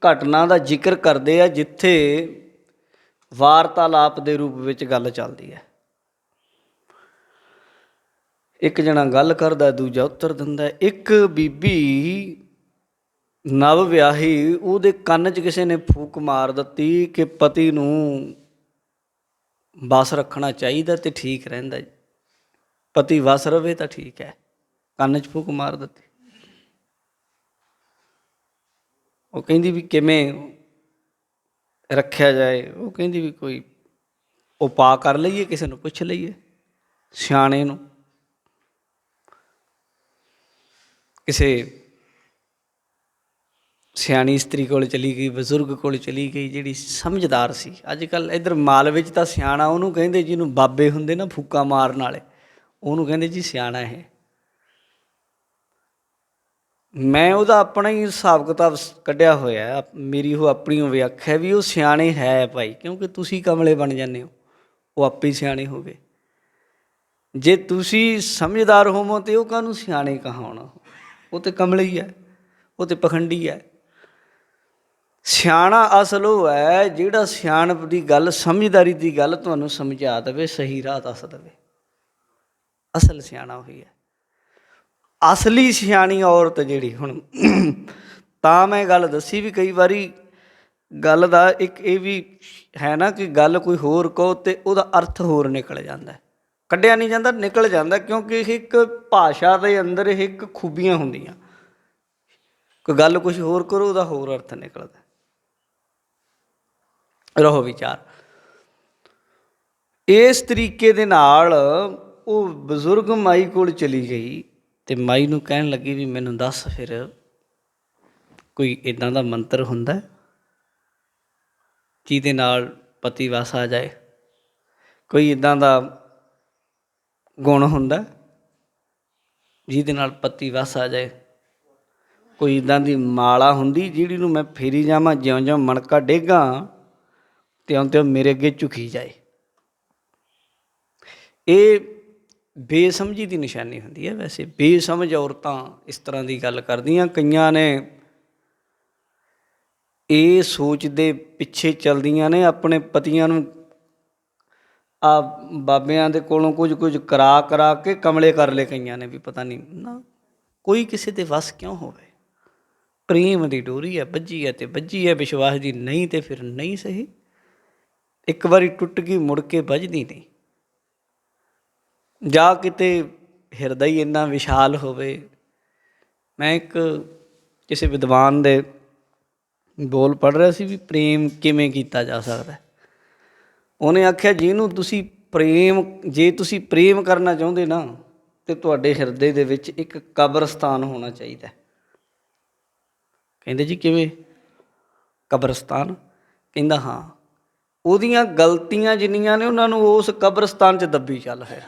ਘਟਨਾ ਦਾ ਜ਼ਿਕਰ ਕਰਦੇ ਆ, ਜਿੱਥੇ ਵਾਰਤਾਲਾਪ ਦੇ ਰੂਪ ਵਿੱਚ ਗੱਲ ਚੱਲਦੀ ਹੈ। ਇੱਕ ਜਣਾ ਗੱਲ ਕਰਦਾ, ਦੂਜਾ ਉੱਤਰ ਦਿੰਦਾ। ਇੱਕ ਬੀਬੀ ਨਵ ਵਿਆਹੀ, ਉਹਦੇ ਕੰਨ 'ਚ ਕਿਸੇ ਨੇ ਫੂਕ ਮਾਰ ਦਿੱਤੀ ਕਿ ਪਤੀ ਨੂੰ ਵਸ ਰੱਖਣਾ ਚਾਹੀਦਾ ਅਤੇ ਠੀਕ ਰਹਿੰਦਾ, ਪਤੀ ਵਸ ਰਵੇ ਤਾਂ ਠੀਕ ਹੈ। ਕੰਨ 'ਚ ਫੂਕ ਮਾਰ ਦਿੱਤੀ। ਉਹ ਕਹਿੰਦੀ ਵੀ ਕਿਵੇਂ ਰੱਖਿਆ ਜਾਏ? ਉਹ ਕਹਿੰਦੀ ਵੀ ਕੋਈ ਉਪਾਅ ਕਰ ਲਈਏ, ਕਿਸੇ ਨੂੰ ਪੁੱਛ ਲਈਏ, ਸਿਆਣੇ ਨੂੰ, ਕਿਸੇ ਸਿਆਣੀ ਇਸਤਰੀ ਕੋਲ ਚਲੀ ਗਈ, ਬਜ਼ੁਰਗ ਕੋਲ ਚਲੀ ਗਈ, ਜਿਹੜੀ ਸਮਝਦਾਰ ਸੀ। ਅੱਜ ਕੱਲ੍ਹ ਇੱਧਰ ਮਾਲ ਵਿੱਚ ਤਾਂ ਸਿਆਣਾ ਉਹਨੂੰ ਕਹਿੰਦੇ ਜਿਹਨੂੰ ਬਾਬੇ ਹੁੰਦੇ ਨਾ ਫੂਕਾ ਮਾਰਨ ਵਾਲੇ, ਉਹਨੂੰ ਕਹਿੰਦੇ ਜੀ ਸਿਆਣਾ ਇਹ। ਮੈਂ ਉਹਦਾ ਆਪਣਾ ਹੀ ਹਿਸਾਬ ਕਿਤਾਬ ਕੱਢਿਆ ਹੋਇਆ, ਮੇਰੀ ਉਹ ਆਪਣੀ ਵਿਆਖਿਆ ਵੀ ਉਹ ਸਿਆਣੇ ਹੈ ਭਾਈ, ਕਿਉਂਕਿ ਤੁਸੀਂ ਕਮਲੇ ਬਣ ਜਾਂਦੇ ਹੋ, ਉਹ ਆਪੇ ਹੀ ਸਿਆਣੇ ਹੋ ਗਏ। ਜੇ ਤੁਸੀਂ ਸਮਝਦਾਰ ਹੋਵੋ ਤਾਂ ਉਹ ਕਾਹਨੂੰ ਸਿਆਣੇ ਕਹਾਉਣਾ? ਉਹ ਤਾਂ ਕਮਲੇ ਹੀ ਹੈ, ਉਹ ਤਾਂ ਪਖੰਡੀ ਹੈ। ਸਿਆਣਾ ਅਸਲ ਉਹ ਹੈ ਜਿਹੜਾ ਸਿਆਣਪ ਦੀ ਗੱਲ, ਸਮਝਦਾਰੀ ਦੀ ਗੱਲ ਤੁਹਾਨੂੰ ਸਮਝਾ ਦੇਵੇ, ਸਹੀ ਰਾਹ ਦੱਸ ਦੇਵੇ। ਅਸਲ ਸਿਆਣਾ ਉਹੀ ਹੈ। ਅਸਲੀ ਸਿਆਣੀ ਔਰਤ ਜਿਹੜੀ, ਹੁਣ ਤਾਂ ਮੈਂ ਗੱਲ ਦੱਸੀ ਵੀ ਕਈ ਵਾਰੀ ਗੱਲ ਦਾ ਇੱਕ ਇਹ ਵੀ ਹੈ ਨਾ ਕਿ ਗੱਲ ਕੋਈ ਹੋਰ ਕਹੋ ਅਤੇ ਉਹਦਾ ਅਰਥ ਹੋਰ ਨਿਕਲ ਜਾਂਦਾ, ਕੱਢਿਆ ਨਹੀਂ ਜਾਂਦਾ, ਨਿਕਲ ਜਾਂਦਾ, ਕਿਉਂਕਿ ਇਹ ਇੱਕ ਭਾਸ਼ਾ ਦੇ ਅੰਦਰ ਇਹ ਇੱਕ ਖੂਬੀਆਂ ਹੁੰਦੀਆਂ। ਕੋਈ ਗੱਲ ਕੁਛ ਹੋਰ ਕਰੋ, ਉਹਦਾ ਹੋਰ ਅਰਥ ਨਿਕਲਦਾ। ਰਹੋ ਵਿਚਾਰ ਇਸ ਤਰੀਕੇ ਦੇ ਨਾਲ ਉਹ ਬਜ਼ੁਰਗ ਮਾਈ ਕੋਲ ਚਲੀ ਗਈ ਅਤੇ ਮਾਈ ਨੂੰ ਕਹਿਣ ਲੱਗੀ ਵੀ ਮੈਨੂੰ ਦੱਸ ਫਿਰ ਕੋਈ ਇੱਦਾਂ ਦਾ ਮੰਤਰ ਹੁੰਦਾ ਜਿਹਦੇ ਨਾਲ ਪਤੀ ਵਸ ਆ ਜਾਏ, ਕੋਈ ਇੱਦਾਂ ਦਾ ਗੁਣ ਹੁੰਦਾ ਜਿਹਦੇ ਨਾਲ ਪਤੀ ਵਸ ਆ ਜਾਏ, ਕੋਈ ਇੱਦਾਂ ਦੀ ਮਾਲਾ ਹੁੰਦੀ ਜਿਹੜੀ ਨੂੰ ਮੈਂ ਫੇਰੀ ਜਾਵਾਂ, ਜਿਉਂ ਜਿਉਂ ਮਣਕਾ ਡੇਗਾਂ ਤਿਉਂ ਤਿਉਂ ਮੇਰੇ ਅੱਗੇ ਝੁਕੀ ਜਾਏ। ਇਹ ਬੇਸਮਝੀ ਦੀ ਨਿਸ਼ਾਨੀ ਹੁੰਦੀ ਹੈ। ਵੈਸੇ ਬੇਸਮਝ ਔਰਤਾਂ ਇਸ ਤਰ੍ਹਾਂ ਦੀ ਗੱਲ ਕਰਦੀਆਂ, ਕਈਆਂ ਨੇ ਇਹ ਸੋਚ ਦੇ ਪਿੱਛੇ ਚੱਲਦੀਆਂ ਨੇ ਆਪਣੇ ਪਤੀਆਂ ਨੂੰ ਆ ਬਾਬਿਆਂ ਦੇ ਕੋਲੋਂ ਕੁਝ ਕਰਾ ਕੇ ਕਮਲੇ ਕਰ ਲਏ ਕਈਆਂ ਨੇ ਵੀ, ਪਤਾ ਨਹੀਂ ਨਾ ਕੋਈ ਕਿਸੇ ਦੇ ਵੱਸ ਕਿਉਂ ਹੋਵੇ। ਪ੍ਰੇਮ ਦੀ ਡੋਰੀ ਹੈ, ਬੱਝੀ ਹੈ ਅਤੇ ਬੱਝੀ ਹੈ, ਵਿਸ਼ਵਾਸ ਦੀ ਨਹੀਂ ਤੇ ਫਿਰ ਨਹੀਂ ਸਹੀ। ਇੱਕ ਵਾਰੀ ਟੁੱਟ ਗਈ ਮੁੜ ਕੇ ਬੱਝਦੀ ਨਹੀਂ। ਜਾਂ ਕਿਤੇ ਹਿਰਦਾ ਹੀ ਇੰਨਾ ਵਿਸ਼ਾਲ ਹੋਵੇ। ਮੈਂ ਇੱਕ ਕਿਸੇ ਵਿਦਵਾਨ ਦੇ ਬੋਲ ਪੜ੍ਹ ਰਿਹਾ ਸੀ ਵੀ ਪ੍ਰੇਮ ਕਿਵੇਂ ਕੀਤਾ ਜਾ ਸਕਦਾ। ਉਹਨੇ ਆਖਿਆ ਜਿਹਨੂੰ ਤੁਸੀਂ ਜੇ ਤੁਸੀਂ ਪ੍ਰੇਮ ਕਰਨਾ ਚਾਹੁੰਦੇ ਨਾ ਤਾਂ ਤੁਹਾਡੇ ਹਿਰਦੇ ਦੇ ਵਿੱਚ ਇੱਕ ਕਬਰਸਤਾਨ ਹੋਣਾ ਚਾਹੀਦਾ। ਕਹਿੰਦੇ ਜੀ ਕਿਵੇਂ ਕਬਰਸਤਾਨ? ਕਹਿੰਦਾ ਹਾਂ, ਉਹਦੀਆਂ ਗਲਤੀਆਂ ਜਿੰਨੀਆਂ ਨੇ ਉਹਨਾਂ ਨੂੰ ਉਸ ਕਬਰਸਤਾਨ 'ਚ ਦੱਬੀ ਚੱਲ ਫਿਰ।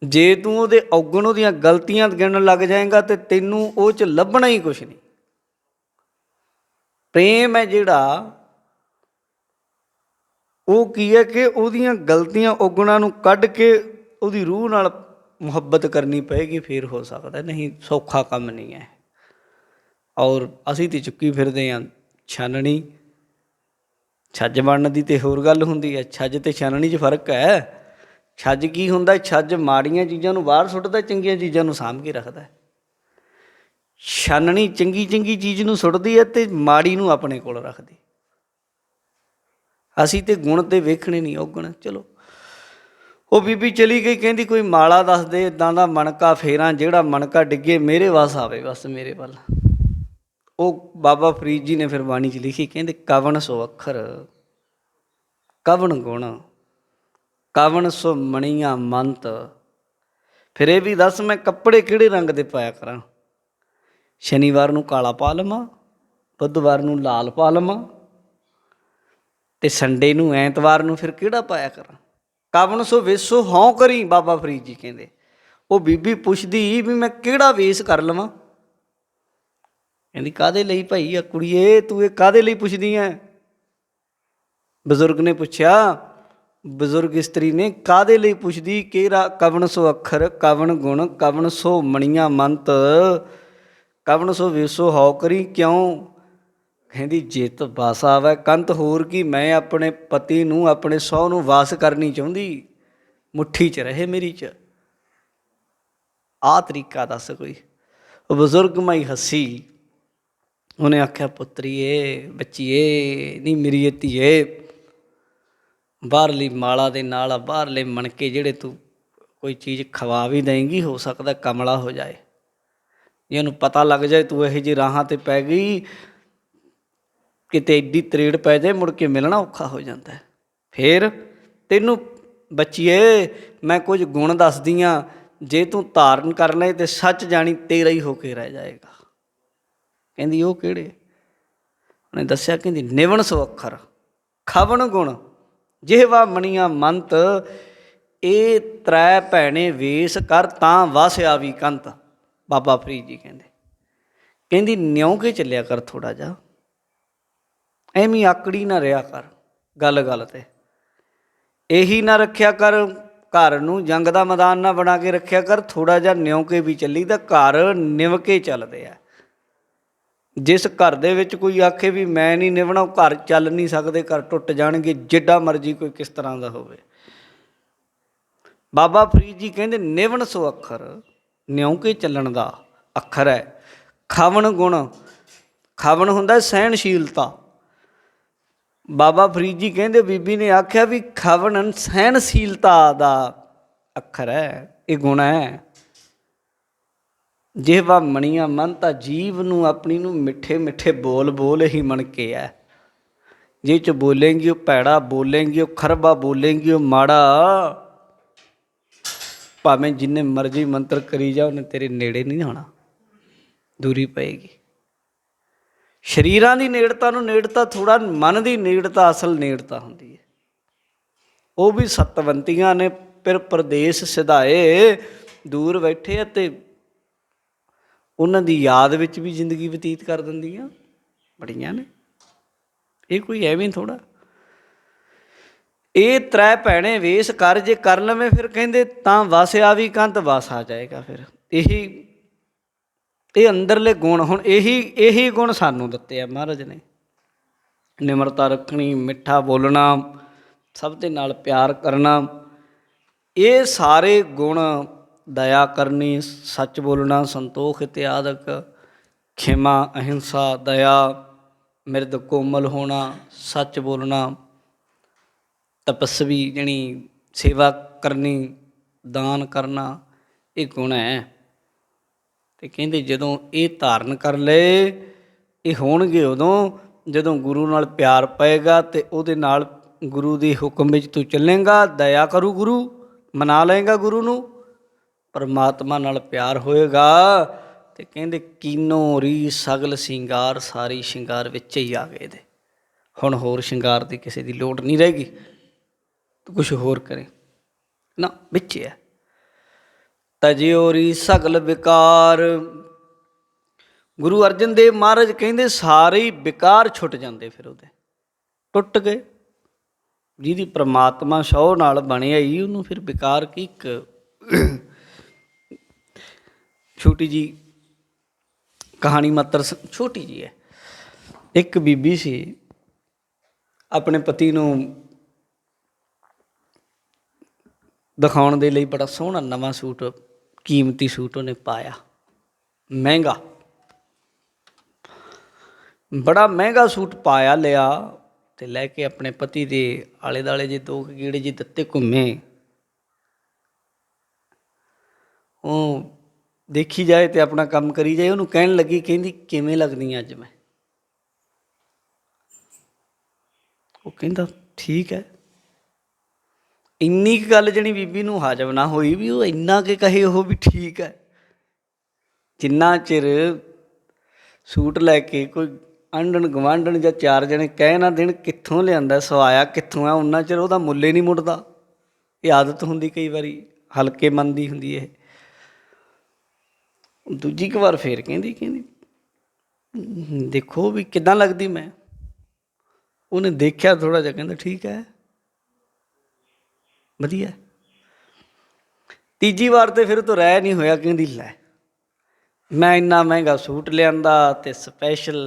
ਜੇ ਤੂੰ ਉਹਦੇ ਔਗਣ ਉਹਦੀਆਂ ਗਲਤੀਆਂ ਗਿਣਨ ਲੱਗ ਜਾਏਗਾ ਤਾਂ ਤੈਨੂੰ ਉਹ 'ਚ ਲੱਭਣਾ ਹੀ ਕੁਛ ਨਹੀਂ। ਪ੍ਰੇਮ ਹੈ ਜਿਹੜਾ ਉਹ ਕੀ ਹੈ ਕਿ ਉਹਦੀਆਂ ਗਲਤੀਆਂ ਔਗਣਾਂ ਨੂੰ ਕੱਢ ਕੇ ਉਹਦੀ ਰੂਹ ਨਾਲ ਮੁਹੱਬਤ ਕਰਨੀ ਪਏਗੀ, ਫਿਰ ਹੋ ਸਕਦਾ, ਨਹੀਂ ਸੌਖਾ ਕੰਮ ਨਹੀਂ ਹੈ। ਔਰ ਅਸੀਂ ਤਾਂ ਚੁੱਕੀ ਫਿਰਦੇ ਹਾਂ ਛਾਨਣੀ। ਛੱਜ ਬਣਨ ਦੀ ਤਾਂ ਹੋਰ ਗੱਲ ਹੁੰਦੀ ਹੈ, ਛੱਜ ਅਤੇ ਛਾਨਣੀ 'ਚ ਫਰਕ ਹੈ। ਛੱਜ ਕੀ ਹੁੰਦਾ? ਛੱਜ ਮਾੜੀਆਂ ਚੀਜ਼ਾਂ ਨੂੰ ਬਾਹਰ ਸੁੱਟਦਾ, ਚੰਗੀਆਂ ਚੀਜ਼ਾਂ ਨੂੰ ਸਾਂਭ ਕੇ ਰੱਖਦਾ। ਛਾਨਣੀ ਚੰਗੀ ਚੀਜ਼ ਨੂੰ ਸੁੱਟਦੀ ਹੈ ਅਤੇ ਮਾੜੀ ਨੂੰ ਆਪਣੇ ਕੋਲ ਰੱਖਦੀ। ਅਸੀਂ ਤਾਂ ਗੁਣ ਤਾਂ ਵੇਖਣੇ ਨਹੀਂ, ਔਗਣ। ਚਲੋ ਉਹ ਬੀਬੀ ਚਲੀ ਗਈ, ਕਹਿੰਦੀ ਕੋਈ ਮਾਲਾ ਦੱਸ ਦੇ ਇੱਦਾਂ ਦਾ ਮਣਕਾ ਫੇਰਾਂ ਜਿਹੜਾ ਮਣਕਾ ਡਿੱਗੇ ਮੇਰੇ ਵੱਸ ਆਵੇ, ਬਸ ਮੇਰੇ ਵੱਲ। ਉਹ ਬਾਬਾ ਫਰੀਦ ਜੀ ਨੇ ਫਿਰ ਬਾਣੀ 'ਚ ਲਿਖੀ, ਕਹਿੰਦੇ ਕਵਣ ਸੋ ਅੱਖਰ ਕਵਣ ਗੁਣ ਕਵਣ ਸੋ ਮਣੀਆਂ ਮੰਤ। ਫਿਰ ਇਹ ਵੀ ਦੱਸ ਮੈਂ ਕੱਪੜੇ ਕਿਹੜੇ ਰੰਗ ਦੇ ਪਾਇਆ ਕਰਾਂ? ਸ਼ਨੀਵਾਰ ਨੂੰ ਕਾਲਾ ਪਾ ਲਵਾਂ, ਬੁੱਧਵਾਰ ਨੂੰ ਲਾਲ ਪਾ ਲਵਾਂ ਅਤੇ ਸੰਡੇ ਨੂੰ ਐਤਵਾਰ ਨੂੰ ਫਿਰ ਕਿਹੜਾ ਪਾਇਆ ਕਰਾਂ? ਕਵਣ ਸੋ ਵੇਸੋ ਹਉ ਕਰੀ, ਬਾਬਾ ਫਰੀਦ ਜੀ ਕਹਿੰਦੇ। ਉਹ ਬੀਬੀ ਪੁੱਛਦੀ ਵੀ ਮੈਂ ਕਿਹੜਾ ਵੇਸ ਕਰ ਲਵਾਂ? ਕਹਿੰਦੀ ਕਾਹਦੇ ਲਈ ਭਾਈ ਆ ਕੁੜੀਏ, ਤੂੰ ਇਹ ਕਾਹਦੇ ਲਈ ਪੁੱਛਦੀ ਹੈ? ਬਜ਼ੁਰਗ ਨੇ ਪੁੱਛਿਆ, ਬਜ਼ੁਰਗ ਇਸਤਰੀ ਨੇ, ਕਾਹਦੇ ਲਈ ਪੁੱਛਦੀ? ਕਿਹੜਾ ਕਵਣ ਸੋ ਅੱਖਰ ਕਵਣ ਗੁਣ ਕਵਣ ਸੋ ਮਣੀਆਂ ਮੰਤ ਕਵਣ ਸੋ ਵੇਸੋ ਹਉ ਕਰੀ। ਕਿਉਂ? ਕਹਿੰਦੀ ਜਿੱਤ ਵਸ ਆਵੇ ਕੰਤ। ਹੋਰ ਕੀ, ਮੈਂ ਆਪਣੇ ਪਤੀ ਨੂੰ ਆਪਣੇ ਸਹੁੰ ਨੂੰ ਵਾਸ ਕਰਨੀ ਚਾਹੁੰਦੀ, ਮੁੱਠੀ 'ਚ ਰਹੇ ਮੇਰੀ 'ਚ। ਆਹ ਤਰੀਕਾ ਦੱਸ ਕੋਈ। ਉਹ ਬਜ਼ੁਰਗ ਮਾਈ ਹੱਸੀ। ਉਹਨੇ ਆਖਿਆ ਪੁੱਤਰੀਏ, ਬੱਚੀਏ, ਨਹੀਂ ਮੇਰੀ ਧੀਏ, ਬਾਹਰਲੀ ਮਾਲਾ ਦੇ ਨਾਲ ਬਾਹਰਲੇ ਮਣਕੇ ਜਿਹੜੇ ਤੂੰ ਕੋਈ ਚੀਜ਼ ਖਵਾ ਵੀ ਦੇਂਗੀ, ਹੋ ਸਕਦਾ ਕਮਲਾ ਹੋ ਜਾਏ। ਜੇ ਉਹਨੂੰ ਪਤਾ ਲੱਗ ਜਾਏ ਤੂੰ ਇਹੋ ਜਿਹੇ ਰਾਹਾਂ 'ਤੇ ਪੈ ਗਈ, ਕਿਤੇ ਐਡੀ ਤਰੇੜ ਪੈ ਜਾਏ, ਮੁੜ ਕੇ ਮਿਲਣਾ ਔਖਾ ਹੋ ਜਾਂਦਾ। ਫਿਰ ਤੈਨੂੰ ਬੱਚੀਏ ਮੈਂ ਕੁਝ ਗੁਣ ਦੱਸਦੀ ਹਾਂ, ਜੇ ਤੂੰ ਧਾਰਨ ਕਰ ਲਏ ਤਾਂ ਸੱਚ ਜਾਣੀ ਤੇਰਾ ਹੀ ਹੋ ਕੇ ਰਹਿ ਜਾਏਗਾ। ਕਹਿੰਦੀ ਉਹ ਕਿਹੜੇ? ਉਹਨੇ ਦੱਸਿਆ, ਕਹਿੰਦੀ ਨਿਵਣ ਸੋ ਅੱਖਰ ਖਵਣ ਗੁਣ ਜਿਹਵਾ ਮਣੀਆਂ ਮੰਤ। ਇਹ ਤ੍ਰੈ ਭੈਣੇ ਵੇਸ ਕਰ ਤਾਂ ਵਸ ਆਵੀ ਕੰਤ। ਬਾਬਾ ਫਰੀਦ ਜੀ ਕਹਿੰਦੇ। ਕਹਿੰਦੀ ਨਿਉ ਕੇ ਚੱਲਿਆ ਕਰ ਥੋੜ੍ਹਾ ਜਿਹਾ, ਐਵੇਂ ਆਕੜੀ ਨਾ ਰਿਹਾ ਕਰ ਗੱਲ 'ਤੇ। ਇਹੀ ਨਾ ਰੱਖਿਆ ਕਰ ਘਰ ਨੂੰ ਜੰਗ ਦਾ ਮੈਦਾਨ ਨਾ ਬਣਾ ਕੇ ਰੱਖਿਆ ਕਰ, ਥੋੜ੍ਹਾ ਜਿਹਾ ਨਿਉ ਕੇ ਵੀ ਚੱਲੀ ਤਾਂ ਘਰ ਨਿਵ ਕੇ ਚੱਲਦੇ ਆ। ਜਿਸ ਘਰ ਦੇ ਵਿੱਚ ਕੋਈ ਆਖੇ ਵੀ ਮੈਂ ਨਹੀਂ ਨਿਭਣਾ, ਉਹ ਘਰ ਚੱਲ ਨਹੀਂ ਸਕਦੇ, ਘਰ ਟੁੱਟ ਜਾਣਗੇ, ਜਿੱਡਾ ਮਰਜ਼ੀ ਕੋਈ ਕਿਸ ਤਰ੍ਹਾਂ ਦਾ ਹੋਵੇ। ਬਾਬਾ ਫਰੀਦ ਜੀ ਕਹਿੰਦੇ ਨਿਵਣ ਸੋ ਅੱਖਰ, ਨਿਉ ਕੇ ਚੱਲਣ ਦਾ ਅੱਖਰ ਹੈ। ਖਵਣ ਗੁਣ ਖਵਨ ਹੁੰਦਾ ਸਹਿਣਸ਼ੀਲਤਾ। ਬਾਬਾ ਫਰੀਦ ਜੀ ਕਹਿੰਦੇ ਬੀਬੀ ਨੇ ਆਖਿਆ ਵੀ ਖਵਨ ਸਹਿਣਸ਼ੀਲਤਾ ਦਾ ਅੱਖਰ ਹੈ, ਇਹ ਗੁਣ ਹੈ। ਜਿਹਵਾ ਮਣੀਆਂ ਮਨ ਤਾਂ ਜੀਵ ਨੂੰ ਆਪਣੀ ਨੂੰ ਮਿੱਠੇ ਮਿੱਠੇ ਬੋਲ ਬੋਲ ਹੀ ਮਣ ਕੇ ਹੈ। ਜੇ ਚ ਬੋਲੇਂਗੀ ਉਹ ਭੈੜਾ, ਬੋਲੇਂਗੀ ਉਹ ਖਰਬਾ, ਬੋਲੇਂਗੀ ਉਹ ਮਾੜਾ, ਭਾਵੇਂ ਜਿੰਨੇ ਮਰਜ਼ੀ ਮੰਤਰ ਕਰੀ ਜਾ ਉਹਨੇ ਤੇਰੇ ਨੇੜੇ ਨਹੀਂ ਆਉਣਾ, ਦੂਰੀ ਪਏਗੀ। ਸਰੀਰਾਂ ਦੀ ਨੇੜਤਾ ਨੂੰ ਨੇੜਤਾ ਥੋੜ੍ਹਾ, ਮਨ ਦੀ ਨੇੜਤਾ ਅਸਲ ਨੇੜਤਾ ਹੁੰਦੀ ਹੈ। ਉਹ ਵੀ ਸਤਵੰਤੀਆਂ ਨੇ ਫਿਰ ਪ੍ਰਦੇਸ਼ ਸਿਧਾਏ, ਦੂਰ ਬੈਠੇ ਅਤੇ ਉਹਨਾਂ ਦੀ ਯਾਦ ਵਿੱਚ ਵੀ ਜ਼ਿੰਦਗੀ ਬਤੀਤ ਕਰ ਦਿੰਦੀਆਂ ਬੜੀਆਂ ਨੇ। ਇਹ ਕੋਈ ਐਵੇਂ ਥੋੜ੍ਹਾ। ਇਹ ਤ੍ਰੈ ਭੈਣੇ ਵੇਸ ਕਰ, ਜੇ ਕਰ ਲਵੇਂ ਫਿਰ ਕਹਿੰਦੇ ਤਾਂ ਵਸ ਆਵੀ ਕੰਤ ਵਸ ਆ ਜਾਏਗਾ। ਫਿਰ ਇਹ ਅੰਦਰਲੇ ਗੁਣ, ਹੁਣ ਇਹੀ ਗੁਣ ਸਾਨੂੰ ਦਿੱਤੇ ਆ ਮਹਾਰਾਜ ਨੇ। ਨਿਮਰਤਾ ਰੱਖਣੀ, ਮਿੱਠਾ ਬੋਲਣਾ, ਸਭ ਦੇ ਨਾਲ ਪਿਆਰ ਕਰਨਾ, ਇਹ ਸਾਰੇ ਗੁਣ, ਦਇਆ ਕਰਨੀ, ਸੱਚ ਬੋਲਣਾ, ਸੰਤੋਖ ਇਤਿਆਦਿਕ, ਖਿਮਾ, ਅਹਿੰਸਾ, ਦਇਆ, ਮਿਰਦ ਕੋਮਲ ਹੋਣਾ, ਸੱਚ ਬੋਲਣਾ, ਤਪਸਵੀ ਜਾਣੀ ਸੇਵਾ ਕਰਨੀ, ਦਾਨ ਕਰਨਾ, ਇਹ ਗੁਣ ਹੈ। ਅਤੇ ਕਹਿੰਦੇ ਜਦੋਂ ਇਹ ਧਾਰਨ ਕਰ ਲਏ, ਇਹ ਹੋਣਗੇ ਉਦੋਂ ਜਦੋਂ ਗੁਰੂ ਨਾਲ ਪਿਆਰ ਪਏਗਾ ਅਤੇ ਉਹਦੇ ਨਾਲ ਗੁਰੂ ਦੇ ਹੁਕਮ ਵਿੱਚ ਤੂੰ ਚੱਲੇਂਗਾ, ਦਇਆ ਕਰੂ ਗੁਰੂ, ਮਨਾ ਲਏਗਾ ਗੁਰੂ ਨੂੰ, ਪਰਮਾਤਮਾ ਨਾਲ ਪਿਆਰ ਹੋਏਗਾ। ਅਤੇ ਕਹਿੰਦੇ ਕੀਨੋ ਰੀ ਸਗਲ ਸ਼ਿੰਗਾਰ, ਸਾਰੀ ਸ਼ਿੰਗਾਰ ਵਿੱਚ ਹੀ ਆ ਗਏ ਦੇ। ਹੁਣ ਹੋਰ ਸ਼ਿੰਗਾਰ ਦੀ ਕਿਸੇ ਦੀ ਲੋੜ ਨਹੀਂ ਰਹੇਗੀ, ਤੂੰ ਕੁਛ ਹੋਰ ਕਰੇ ਨਾ, ਵਿੱਚ ਹੈ। ਤਜਿਓ ਰੀ ਸਗਲ ਵਿਕਾਰ, ਗੁਰੂ ਅਰਜਨ ਦੇਵ ਮਹਾਰਾਜ ਕਹਿੰਦੇ ਸਾਰੇ ਹੀ ਵਿਕਾਰ ਛੁੱਟ ਜਾਂਦੇ, ਫਿਰ ਉਹਦੇ ਟੁੱਟ ਗਏ। ਜਿਹਦੀ ਪ੍ਰਮਾਤਮਾ ਸਹੁ ਨਾਲ ਬਣਿਆ ਹੀ, ਉਹਨੂੰ ਫਿਰ ਵਿਕਾਰ ਕੀ। ਇੱਕ ਛੋਟੀ ਜਿਹੀ ਕਹਾਣੀ ਮਾਤਰ, ਛੋਟੀ ਜਿਹੀ ਹੈ। ਇੱਕ ਬੀਬੀ ਸੀ, ਆਪਣੇ ਪਤੀ ਨੂੰ ਦਿਖਾਉਣ ਦੇ ਲਈ ਬੜਾ ਸੋਹਣਾ ਨਵਾਂ ਸੂਟ, ਕੀਮਤੀ ਸੂਟ ਉਹਨੇ ਪਾਇਆ, ਮਹਿੰਗਾ, ਬੜਾ ਮਹਿੰਗਾ ਸੂਟ ਪਾਇਆ, ਲਿਆ ਅਤੇ ਲੈ ਕੇ ਆਪਣੇ ਪਤੀ ਦੇ ਆਲੇ ਦੁਆਲੇ ਜੇ ਦੋ ਗੇੜੇ ਜਿਹੇ ਦਿੱਤੇ, ਘੁੰਮੇ। ਉਹ ਦੇਖੀ ਜਾਏ ਅਤੇ ਆਪਣਾ ਕੰਮ ਕਰੀ ਜਾਏ। ਉਹਨੂੰ ਕਹਿਣ ਲੱਗੀ, ਕਹਿੰਦੀ ਕਿਵੇਂ ਲੱਗਦੀ ਅੱਜ ਮੈਂ? ਉਹ ਕਹਿੰਦਾ ਠੀਕ ਹੈ। ਇੰਨੀ ਕੁ ਗੱਲ ਜਾਣੀ ਬੀਬੀ ਨੂੰ ਹਾਜ਼ਮ ਨਾ ਹੋਈ ਵੀ ਉਹ ਇੰਨਾ ਕੁ ਕਹੇ ਉਹ ਵੀ ਠੀਕ ਹੈ। ਜਿੰਨਾ ਚਿਰ ਸੂਟ ਲੈ ਕੇ ਕੋਈ ਆਂਢਣ ਗੁਆਂਢਣ ਜਾਂ ਚਾਰ ਜਣੇ ਕਹਿ ਨਾ ਦੇਣ ਕਿੱਥੋਂ ਲਿਆਂਦਾ, ਸਵਾਇਆ ਕਿੱਥੋਂ ਆ, ਉਨਾ ਚਿਰ ਉਹਦਾ ਮੁੱਲ ਹੀ ਨਹੀਂ ਮੁੜਦਾ। ਇਹ ਆਦਤ ਹੁੰਦੀ ਕਈ ਵਾਰੀ, ਹਲਕੇ ਮਨ ਦੀ ਹੁੰਦੀ ਇਹ। ਦੂਜੀ ਕੁ ਵਾਰ ਫੇਰ ਕਹਿੰਦੀ ਦੇਖੋ ਵੀ ਕਿੱਦਾਂ ਲੱਗਦੀ ਮੈਂ। ਉਹਨੇ ਦੇਖਿਆ ਥੋੜ੍ਹਾ ਜਿਹਾ, ਕਹਿੰਦਾ ਠੀਕ ਹੈ, ਵਧੀਆ। ਤੀਜੀ ਵਾਰ ਤਾਂ ਫਿਰ ਤੋਂ ਰਹਿ ਨਹੀਂ ਹੋਇਆ, ਕਹਿੰਦੀ ਲੈ ਮੈਂ ਇੰਨਾ ਮਹਿੰਗਾ ਸੂਟ ਲਿਆਂਦਾ ਅਤੇ ਸਪੈਸ਼ਲ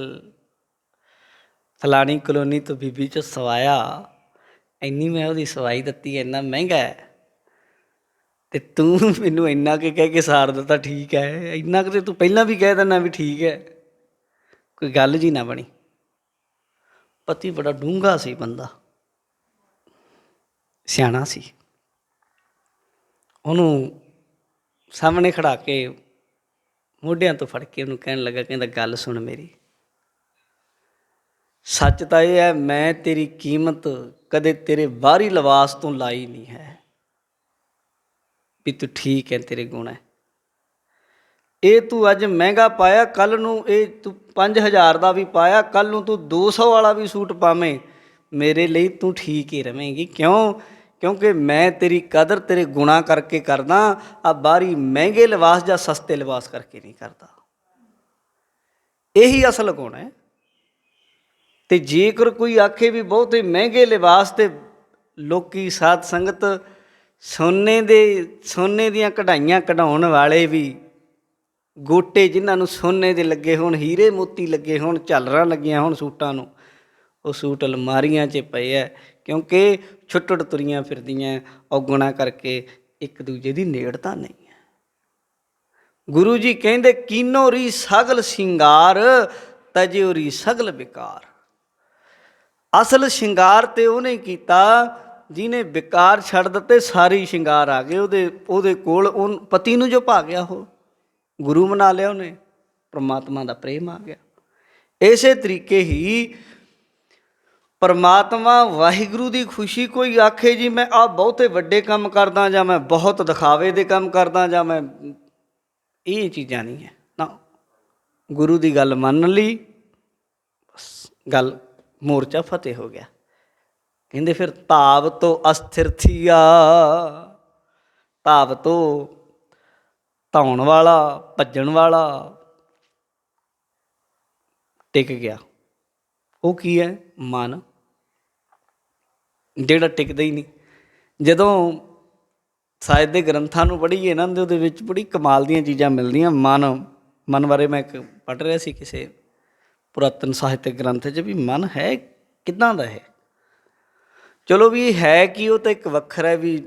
ਫਲਾਣੀ ਕਲੋਨੀ ਤੋਂ ਬੀਬੀ 'ਚ ਸਵਾਇਆ, ਇੰਨੀ ਮੈਂ ਉਹਦੀ ਸਵਾਈ ਦਿੱਤੀ, ਇੰਨਾ ਮਹਿੰਗਾ ਹੈ, ਅਤੇ ਤੂੰ ਮੈਨੂੰ ਇੰਨਾ ਕੁ ਕਹਿ ਕੇ ਸਾਰ ਦਿੱਤਾ, ਠੀਕ ਹੈ। ਇੰਨਾ ਕੁ ਤਾਂ ਤੂੰ ਪਹਿਲਾਂ ਵੀ ਕਹਿ ਦਿੰਦਾ ਵੀ ਠੀਕ ਹੈ, ਕੋਈ ਗੱਲ ਜੀ ਨਾ ਬਣੀ। ਪਤੀ ਬੜਾ ਡੂੰਘਾ ਸੀ ਬੰਦਾ, ਸਿਆਣਾ ਸੀ। ਉਹਨੂੰ ਸਾਹਮਣੇ ਖੜ੍ਹਾ ਕੇ ਮੋਢਿਆਂ ਤੋਂ ਫੜ ਕੇ ਉਹਨੂੰ ਕਹਿਣ ਲੱਗਾ, ਕਹਿੰਦਾ ਗੱਲ ਸੁਣ ਮੇਰੀ, ਸੱਚ ਤਾਂ ਇਹ ਹੈ ਮੈਂ ਤੇਰੀ ਕੀਮਤ ਕਦੇ ਤੇਰੇ ਬਾਹਰੀ ਲਿਬਾਸ ਤੋਂ ਲਾਈ ਨਹੀਂ ਹੈ, ਵੀ ਤੂੰ ਠੀਕ ਹੈ, ਤੇਰੇ ਗੁਣ ਹੈ। ਇਹ ਤੂੰ ਅੱਜ ਮਹਿੰਗਾ ਪਾਇਆ, ਕੱਲ੍ਹ ਨੂੰ ਇਹ ਤੂੰ 5000 ਦਾ ਵੀ ਪਾਇਆ, ਕੱਲ੍ਹ ਨੂੰ ਤੂੰ 200 ਵਾਲਾ ਵੀ ਸੂਟ ਪਾਵੇਂ, ਮੇਰੇ ਲਈ ਤੂੰ ਠੀਕ ਹੀ ਰਵੇਂਗੀ। ਕਿਉਂ? ਕਿਉਂਕਿ ਮੈਂ ਤੇਰੀ ਕਦਰ ਤੇਰੇ ਗੁਣਾਂ ਕਰਕੇ ਕਰਦਾ, ਆ ਬਾਹਰੀ ਮਹਿੰਗੇ ਲਿਬਾਸ ਜਾਂ ਸਸਤੇ ਲਿਬਾਸ ਕਰਕੇ ਨਹੀਂ ਕਰਦਾ। ਇਹੀ ਅਸਲ ਗੁਣ ਹੈ। ਅਤੇ ਜੇਕਰ ਕੋਈ ਆਖੇ ਵੀ ਬਹੁਤੇ ਮਹਿੰਗੇ ਲਿਬਾਸ 'ਤੇ ਲੋਕੀ ਸਾਧ ਸੰਗਤ ਸੋਨੇ ਦੀਆਂ ਕਢਾਈਆਂ ਕਢਾਉਣ ਵਾਲੇ ਵੀ, ਗੋਟੇ ਜਿਨ੍ਹਾਂ ਨੂੰ ਸੋਨੇ ਦੇ ਲੱਗੇ ਹੋਣ, ਹੀਰੇ ਮੋਤੀ ਲੱਗੇ ਹੋਣ, ਝਾਲਰਾਂ ਲੱਗੀਆਂ ਹੋਣ ਸੂਟਾਂ ਨੂੰ, ਉਹ ਸੂਟ ਅਲਮਾਰੀਆਂ 'ਚ ਪਏ ਹੈ। ਕਿਉਂਕਿ ਛੁੱਟੜ ਤੁਰੀਆਂ ਫਿਰਦੀਆਂ ਔਗੁਣਾ ਕਰਕੇ ਇੱਕ ਦੂਜੇ ਦੀ ਨੇੜਤਾ ਨਹੀਂ ਹੈ। ਗੁਰੂ ਜੀ ਕਹਿੰਦੇ ਕੀਨੋ ਰੀ ਸਗਲ ਸ਼ਿੰਗਾਰ, ਤਜਿਉਰੀ ਸਗਲ ਵਿਕਾਰ। ਅਸਲ ਸ਼ਿੰਗਾਰ ਤੇ ਉਹਨੇ ਕੀਤਾ ਜਿਹਨੇ ਵਿਕਾਰ ਛੱਡ ਦਿੱਤੇ, ਸਾਰੇ ਸ਼ਿੰਗਾਰ ਆ ਗਏ ਉਹਦੇ ਕੋਲ। ਉਹ ਪਤੀ ਨੂੰ ਜੋ ਭਾ ਗਿਆ, ਉਹ ਗੁਰੂ ਬਣਾ ਲਿਆ ਉਹਨੇ, ਪਰਮਾਤਮਾ ਦਾ ਪ੍ਰੇਮ ਆ ਗਿਆ। ਇਸੇ ਤਰੀਕੇ ਹੀ ਪਰਮਾਤਮਾ ਵਾਹਿਗੁਰੂ ਦੀ ਖੁਸ਼ੀ, ਕੋਈ ਆਖੇ ਜੀ ਮੈਂ ਆਹ ਬਹੁਤੇ ਵੱਡੇ ਕੰਮ ਕਰਦਾ, ਜਾਂ ਮੈਂ ਬਹੁਤ ਦਿਖਾਵੇ ਦੇ ਕੰਮ ਕਰਦਾ, ਜਾਂ ਮੈਂ, ਇਹ ਚੀਜ਼ਾਂ ਨਹੀਂ ਹੈ ਨਾ। ਗੁਰੂ ਦੀ ਗੱਲ ਮੰਨ ਲਈ, ਬਸ ਗੱਲ ਮੋਰਚਾ ਫਤਿਹ ਹੋ ਗਿਆ। ਕਹਿੰਦੇ ਫਿਰ ਤਾਵ ਤੋਂ ਅਸਥਿਰ ਥੀਆ, ਤਾਵ ਤੋਂ ਧਾਉਣ ਵਾਲਾ, ਭੱਜਣ ਵਾਲਾ ਟਿਕ ਗਿਆ। ਉਹ ਕੀ ਹੈ? ਮਨ, ਜਿਹੜਾ ਟਿਕਦਾ ਹੀ ਨਹੀਂ। ਜਦੋਂ ਸਾਹਿਤ ਦੇ ਗ੍ਰੰਥਾਂ ਨੂੰ ਪੜ੍ਹੀਏ ਨਾ, ਉਹਦੇ ਵਿੱਚ ਬੜੀ ਕਮਾਲ ਦੀਆਂ ਚੀਜ਼ਾਂ ਮਿਲਦੀਆਂ। ਮਨ ਬਾਰੇ ਮੈਂ ਇੱਕ ਪੜ੍ਹ ਰਿਹਾ ਸੀ ਕਿਸੇ ਪੁਰਾਤਨ ਸਾਹਿਤਕ ਗ੍ਰੰਥ 'ਚ, ਵੀ ਮਨ ਹੈ ਕਿੱਦਾਂ ਦਾ ਹੈ। ਚਲੋ ਵੀ ਇਹ ਹੈ ਕਿ ਉਹ ਤਾਂ ਇੱਕ ਵੱਖਰਾ, ਵੀ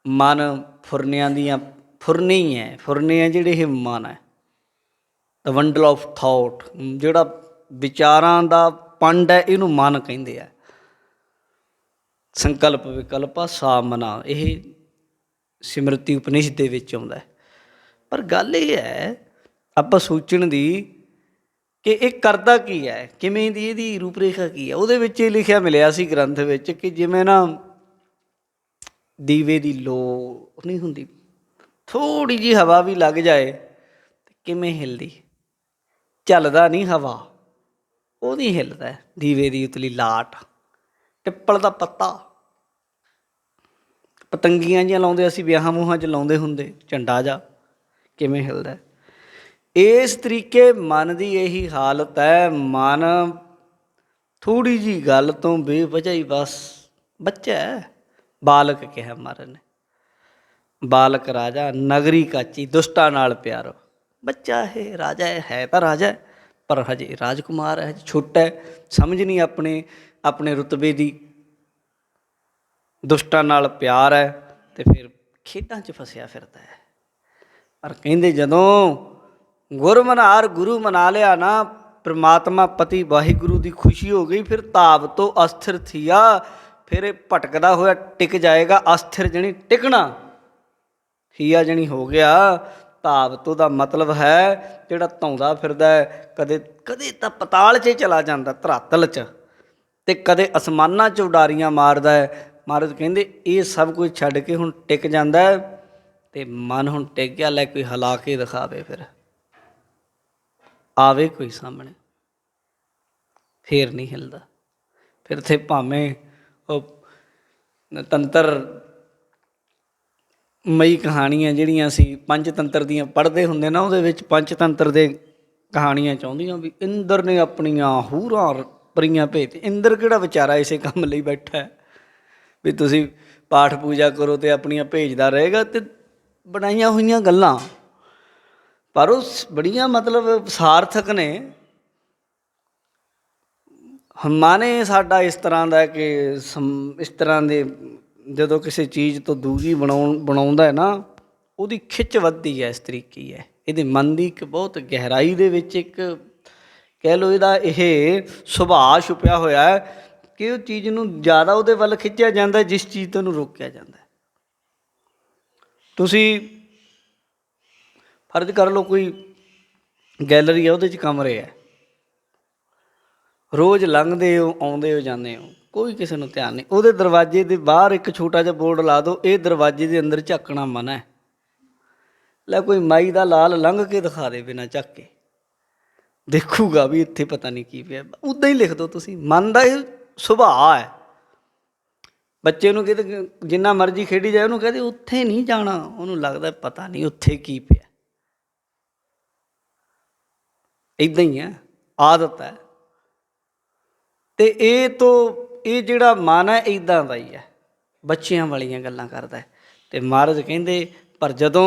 ਮਨ ਫੁਰਨਿਆਂ ਦੀਆਂ ਫੁਰਨੇ ਹੀ ਹੈ, ਫੁਰਨੇ ਹੈ ਜਿਹੜੇ ਇਹ ਮਨ ਹੈ, ਦ ਵੰਡਲ ਆਫ ਥਾਟ, ਜਿਹੜਾ ਵਿਚਾਰਾਂ ਦਾ ਪੰਡ ਹੈ, ਇਹਨੂੰ ਮਨ ਕਹਿੰਦੇ ਆ। ਸੰਕਲਪ ਵਿਕਲਪਾ ਸਾ ਮਨਾ, ਇਹ ਸਿਮਰਤੀ ਉਪਨਿਸ਼ਦ ਦੇ ਵਿੱਚ ਆਉਂਦਾ। ਪਰ ਗੱਲ ਇਹ ਹੈ ਆਪਾਂ ਸੋਚਣ ਦੀ ਕਿ ਇਹ ਕਰਦਾ ਕੀ ਹੈ, ਕਿਵੇਂ ਦੀ ਇਹਦੀ ਰੂਪ ਰੇਖਾ ਕੀ ਹੈ। ਉਹਦੇ ਵਿੱਚ ਇਹ ਲਿਖਿਆ ਮਿਲਿਆ ਸੀ ਗ੍ਰੰਥ ਵਿੱਚ ਕਿ ਜਿਵੇਂ ਨਾ ਦੀਵੇ ਦੀ ਲੋ ਨਹੀਂ ਹੁੰਦੀ, ਥੋੜ੍ਹੀ ਜਿਹੀ ਹਵਾ ਵੀ ਲੱਗ ਜਾਏ ਤੇ ਕਿਵੇਂ ਹਿਲਦੀ, ਚੱਲਦਾ ਨਹੀਂ ਹਵਾ, ਉਹ ਨਹੀਂ ਹਿੱਲਦਾ। ਦੀਵੇ ਦੀ ਉਤਲੀ ਲਾਟ, ਪਿੱਪਲ ਦਾ ਪੱਤਾ, ਪਤੰਗੀਆਂ ਜਿਹੀਆਂ ਲਾਉਂਦੇ ਅਸੀਂ ਵਿਆਹਾਂ ਮੂਹਾਂ 'ਚ ਲਾਉਂਦੇ ਹੁੰਦੇ, ਝੰਡਾ ਜਿਹਾ, ਕਿਵੇਂ ਹਿਲਦਾ। ਇਸ ਤਰੀਕੇ ਮਨ ਦੀ ਇਹੀ ਹਾਲਤ ਹੈ। ਮਨ ਥੋੜ੍ਹੀ ਜਿਹੀ ਗੱਲ ਤੋਂ ਬੇਵਜ੍ਹਾ ਹੀ ਬਸ ਬੱਚਾ ਹੈ। ਬਾਲਕ ਕਿਹਾ ਮਹਾਰਾਜ ਨੇ, ਬਾਲਕ ਰਾਜਾ ਨਗਰੀ ਕਾਚੀ, ਦੁਸ਼ਟਾਂ ਨਾਲ ਪਿਆਰੋ। ਬੱਚਾ ਇਹ ਰਾਜਾ ਹੈ ਤਾਂ ਰਾਜਾ, ਪਰ ਹਜੇ ਰਾਜਕੁਮਾਰ ਹੈ, ਛੋਟਾ ਹੈ, ਸਮਝ ਨਹੀਂ ਆਪਣੇ ਰੁਤਬੇ ਦੀ। ਦੁਸ਼ਟਾਂ ਨਾਲ ਪਿਆਰ ਹੈ ਅਤੇ ਫਿਰ ਖੇਡਾਂ 'ਚ ਫਸਿਆ ਫਿਰਦਾ ਹੈ। ਪਰ ਕਹਿੰਦੇ ਜਦੋਂ ਗੁਰਮਨਾਰ ਗੁਰੂ ਮਨਾ ਲਿਆ ਨਾ, ਪ੍ਰਮਾਤਮਾ ਪਤੀ ਵਾਹਿਗੁਰੂ ਦੀ ਖੁਸ਼ੀ ਹੋ ਗਈ, ਫਿਰ ਤਾਵ ਤੋਂ ਅਸਥਿਰ ਥੀਆ, ਫਿਰ ਇਹ ਭਟਕਦਾ ਹੋਇਆ ਟਿਕ ਜਾਏਗਾ। ਅਸਥਿਰ ਜਣੀ ਟਿਕਣਾ, ਥੀਆ ਜਣੀ ਹੋ ਗਿਆ। ਤਾਵ ਤੋਂ ਦਾ ਮਤਲਬ ਹੈ ਜਿਹੜਾ ਧੌਂਦਾ ਫਿਰਦਾ ਹੈ, ਕਦੇ ਤਾਂ ਪਤਾਲ 'ਚ ਚਲਾ ਜਾਂਦਾ, ਧਰਾਤਲ 'ਚ, ਅਤੇ ਕਦੇ ਅਸਮਾਨਾਂ 'ਚ ਉਡਾਰੀਆਂ ਮਾਰਦਾ ਹੈ। ਮਹਾਰਾਜ ਕਹਿੰਦੇ ਇਹ ਸਭ ਕੁਝ ਛੱਡ ਕੇ ਹੁਣ ਟਿਕ ਜਾਂਦਾ ਹੈ, ਅਤੇ ਮਨ ਹੁਣ ਟਿਕ ਗਿਆ। ਲੈ ਕੋਈ ਹਿਲਾ ਕੇ ਦਿਖਾਵੇ, ਫਿਰ ਆਵੇ ਕੋਈ ਸਾਹਮਣੇ, ਫਿਰ ਨਹੀਂ ਹਿਲਦਾ। ਫਿਰ ਇੱਥੇ ਭਾਵੇਂ ਉਹ ਤੰਤਰ ਮਈ ਕਹਾਣੀਆਂ ਜਿਹੜੀਆਂ ਸੀ ਪੰਚਤੰਤਰ ਦੀਆਂ ਪੜ੍ਹਦੇ ਹੁੰਦੇ ਨਾ, ਉਹਦੇ ਵਿੱਚ ਪੰਚਤੰਤਰ ਦੇ ਕਹਾਣੀਆਂ ਚਾਹੁੰਦੀਆਂ ਵੀ ਇੰਦਰ ਨੇ ਆਪਣੀਆਂ ਹੂਰਾਂ ਪਰੀਆਂ ਭੇਜ। ਇੰਦਰ ਕਿਹੜਾ ਵਿਚਾਰਾ ਇਸੇ ਕੰਮ ਲਈ ਬੈਠਾ ਵੀ ਤੁਸੀਂ ਪਾਠ ਪੂਜਾ ਕਰੋ ਅਤੇ ਆਪਣੀਆਂ ਭੇਜਦਾ ਰਹੇਗਾ, ਅਤੇ ਬਣਾਈਆਂ ਹੋਈਆਂ ਗੱਲਾਂ, ਪਰ ਉਹ ਬੜੀਆਂ ਮਤਲਬ ਸਾਰਥਕ ਨੇ। ਮਨ ਸਾਡਾ ਇਸ ਤਰ੍ਹਾਂ ਦਾ ਕਿ ਇਸ ਤਰ੍ਹਾਂ ਦੇ ਜਦੋਂ ਕਿਸੇ ਚੀਜ਼ ਤੋਂ ਦੂਰੀ ਬਣਾਉਂਦਾ ਹੈ ਨਾ, ਉਹਦੀ ਖਿੱਚ ਵੱਧਦੀ ਹੈ। ਇਸ ਤਰੀਕੇ ਹੈ ਇਹਦੇ ਮਨ ਦੀ ਇੱਕ ਬਹੁਤ ਗਹਿਰਾਈ ਦੇ ਵਿੱਚ ਇੱਕ ਕਹਿ ਲਓ ਇਹਦਾ ਇਹ ਸੁਭਾਅ ਛੁਪਿਆ ਹੋਇਆ ਹੈ ਕਿ ਉਹ ਚੀਜ਼ ਨੂੰ ਜ਼ਿਆਦਾ ਉਹਦੇ ਵੱਲ ਖਿੱਚਿਆ ਜਾਂਦਾ, ਜਿਸ ਚੀਜ਼ ਤੋਂ ਉਹਨੂੰ ਰੋਕਿਆ ਜਾਂਦਾ। ਤੁਸੀਂ ਫਰਜ਼ ਕਰ ਲਓ ਕੋਈ ਗੈਲਰੀ ਹੈ, ਉਹਦੇ 'ਚ ਕਮਰੇ ਹੈ, ਰੋਜ਼ ਲੰਘਦੇ ਹੋ, ਆਉਂਦੇ ਹੋ, ਜਾਂਦੇ ਹੋ, ਕੋਈ ਕਿਸੇ ਨੂੰ ਧਿਆਨ ਨਹੀਂ। ਉਹਦੇ ਦਰਵਾਜ਼ੇ ਦੇ ਬਾਹਰ ਇੱਕ ਛੋਟਾ ਜਿਹਾ ਬੋਰਡ ਲਾ ਦਿਓ, ਇਹ ਦਰਵਾਜ਼ੇ ਦੇ ਅੰਦਰ ਝਾਕਣਾ ਮਨਾ ਹੈ। ਲੈ ਕੋਈ ਮਾਈ ਦਾ ਲਾਲ ਲੰਘ ਕੇ ਦਿਖਾ ਦੇ ਬਿਨਾਂ ਝੱਕ ਕੇ, ਦੇਖੂਗਾ ਵੀ ਇੱਥੇ ਪਤਾ ਨਹੀਂ ਕੀ ਪਿਆ। ਉੱਦਾਂ ਹੀ ਲਿਖ ਦਿਓ ਤੁਸੀਂ। ਮਨ ਦਾ ਇਹ ਸੁਭਾਅ ਹੈ। ਬੱਚੇ ਨੂੰ ਕਿਤੇ ਜਿੰਨਾ ਮਰਜ਼ੀ ਖੇਡੀ ਜਾਏ, ਉਹਨੂੰ ਕਹਿੰਦੇ ਉੱਥੇ ਨਹੀਂ ਜਾਣਾ, ਉਹਨੂੰ ਲੱਗਦਾ ਪਤਾ ਨਹੀਂ ਉੱਥੇ ਕੀ ਪਿਆ। ਇੱਦਾਂ ਹੀ ਹੈ, ਆਦਤ ਹੈ। ਅਤੇ ਇਹ ਜਿਹੜਾ ਮਨ ਹੈ ਇੱਦਾਂ ਦਾ ਹੀ ਹੈ, ਬੱਚਿਆਂ ਵਾਲੀਆਂ ਗੱਲਾਂ ਕਰਦਾ। ਅਤੇ ਮਹਾਰਾਜ ਕਹਿੰਦੇ ਪਰ ਜਦੋਂ